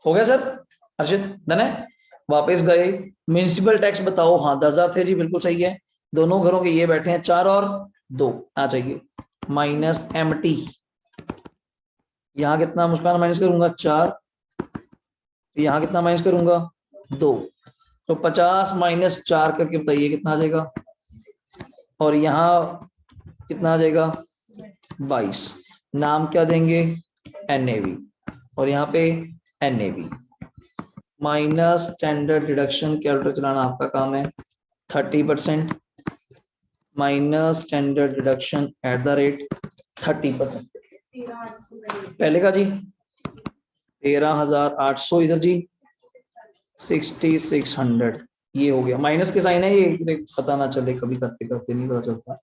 हो गया सर हर्षित, डन है। वापस गए, म्युनिसिपल टैक्स बताओ, हाँ 10,000 थे जी, बिल्कुल सही है। दोनों घरों के ये बैठे हैं 4 और 2 आ चाहिए, माइनस एमटी, यहाँ कितना मुस्कान माइनस करूंगा 4, यहाँ कितना माइनस करूंगा 2, तो 50 - 4 करके बताइए कितना आ जाएगा, और यहाँ कितना आ जाएगा 22। नाम क्या देंगे एनएवी, और यहाँ पे NAV minus standard deduction, calculator चलाना आपका काम है, 30% minus standard deduction at the rate 30%। पहले का जी 13,800, इधर जी 6,600, ये हो गया। माइनस के साइन है ये, पता ना चले, कभी करते करते नहीं पता चलता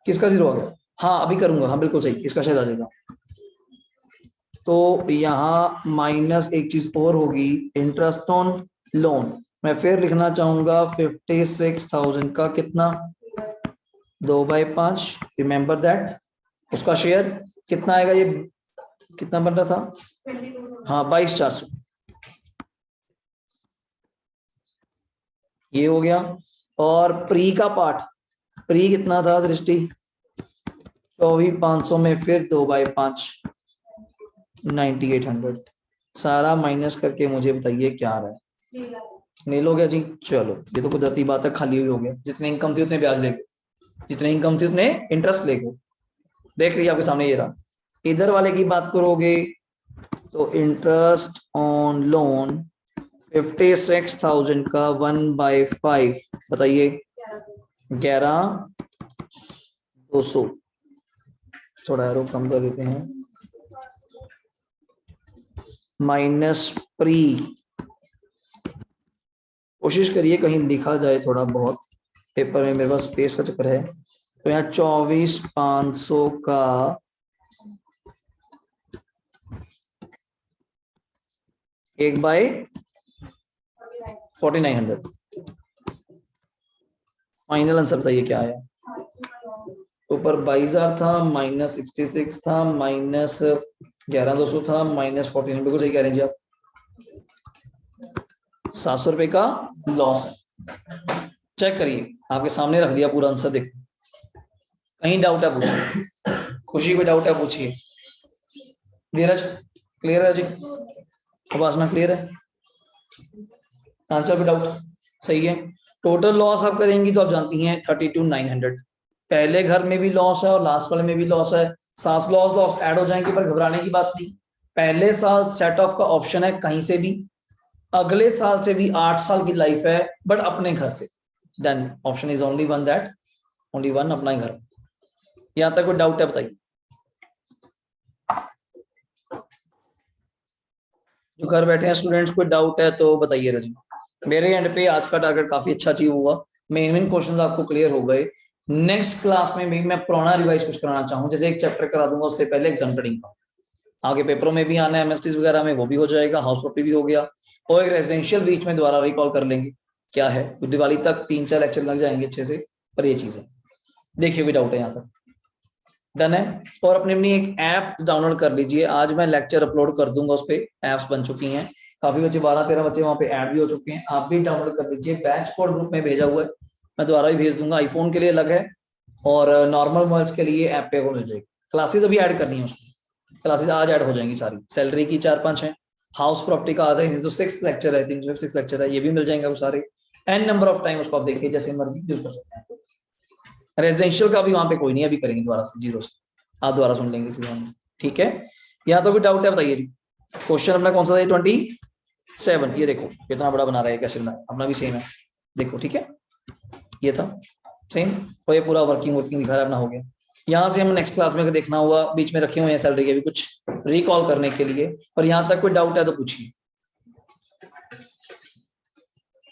किसका जीरो आ गया। हाँ अभी करूंगा, हाँ बिल्कुल सही, इसका शायद आ जाएगा। तो यहाँ माइनस एक चीज और होगी, इंटरेस्ट ऑन लोन। मैं फिर लिखना चाहूंगा 56,000 का कितना 2/5, रिमेंबर दैट। उसका शेयर कितना आएगा, ये कितना बन रहा था, हाँ 22,400, ये हो गया। और प्री का पार्ट, प्री कितना था दृष्टि 24,500 में फिर 2/5 9,800, सारा माइनस करके मुझे बताइए क्या आ रहा है। नहीं हो गया जी, चलो ये तो कुदरती बात है, खाली हुई हो गया, जितने इनकम थी उतने ब्याज लेके, जितने इनकम थी उतने इंटरेस्ट लेके, देख लीजिए आपके सामने ये रहा। इधर वाले की बात करोगे तो इंटरेस्ट ऑन लोन 56,000 का 1/5 बताइए 11,200, थोड़ा एरो कम कर देते हैं, माइनस प्री, कोशिश करिए कहीं लिखा जाए थोड़ा बहुत, पेपर में मेरे पास स्पेस का चक्कर है। तो यहाँ 24,500 का 1/4900, फाइनल आंसर बताइए क्या आया। ऊपर 22,000 था, माइनस 66 था, माइनस 11,200 था, माइनस 14, बिल्कुल सही कह रहे हैं जी आप, 700 रुपए का लॉस। चेक करिए, आपके सामने रख दिया पूरा आंसर, देखो कहीं डाउट है पूछिए, खुशी कोई डाउट है पूछिए। धीरज क्लियर है जी, उपासना क्लियर है, आंसर पे डाउट? सही है। टोटल लॉस आप करेंगी तो आप जानती हैं 32,900। पहले घर में भी लॉस है और लास्ट वाले में भी लॉस है, साथ लॉस लॉस ऐड हो जाएंगे, पर घबराने की बात नहीं। पहले साल सेट ऑफ का ऑप्शन है कहीं से भी, अगले साल से भी 8 साल की लाइफ है बट अपने घर से, then option is only one, that only one, अपना ही घर। यहां तक कोई डाउट है बताइए? जो घर बैठे हैं स्टूडेंट्स, कोई डाउट है तो बताइए रजी। मेरे एंड पे आज का टारगेट काफी अच्छा अचीव हुआ, मेन क्वेश्चंस आपको क्लियर हो गए। नेक्स्ट क्लास में भी मैं पुराना रिवाइज कुछ कराना चाहूँ, जैसे एक चैप्टर करा दूंगा उससे पहले एग्जाम ट्रेडिंग का, आगे पेपरों में भी आना है, एमएसटीज वगैरह में वो भी हो जाएगा, हाउस प्रॉपर्टी भी हो गया, और एक रेजिडेंशियल बीच में दोबारा रिकॉल कर लेंगे क्या है। दिवाली तक 3-4 लेक्चर लग जाएंगे अच्छे से, पर ये चीज है। देखिए भी डाउट है यहाँ तक? डन है। और अपनी अपनी एक ऐप डाउनलोड कर लीजिए, आज मैं लेक्चर अपलोड कर दूंगा, उस पर ऐप्स बन चुकी हैं, काफी बच्चे 12-13 बच्चे वहां पे ऐड भी हो चुके हैं, आप भी डाउनलोड कर लीजिए। बैच कोड ग्रुप में भेजा हुआ है, मैं दोबारा भी भेज दूंगा, आईफोन के लिए अलग है और नॉर्मल मोबाइल्स के लिए ऐप पे वो मिल जाएगी। क्लासेस अभी ऐड करनी है उसमें, क्लासेस आज ऐड हो जाएंगी सारी, सैलरी की 4-5 है, हाउस प्रॉपर्टी का आ जाएगी तो 6 लेक्चर है, 306 लेक्चर है, ये भी मिल जाएंगे वो सारे, एन नंबर ऑफ टाइम उसको आप देखिए जैसे मर्जी यूज कर सकते हैं। रेजिडेंशियल का भी वहां पे कोई नहीं, अभी करेंगे दोबारा से जीरो से, आप दोबारा सुन लेंगे सीधा, ठीक है। यहाँ तो भी डाउट है बताइए जी। क्वेश्चन अपना कौन सा है? 27, ये देखो कितना बड़ा बना रहा है, कैसे बना है, अपना भी सेम है, देखो ठीक है, ये था सेम, और ये पूरा वर्किंग दिखा रहा है अपना, हो गया। यहाँ से हम नेक्स्ट क्लास में अगर देखना हुआ, बीच में रखे हुए हैं सैलरी के भी कुछ रिकॉल करने के लिए, और यहाँ तक कोई डाउट है तो पूछिए।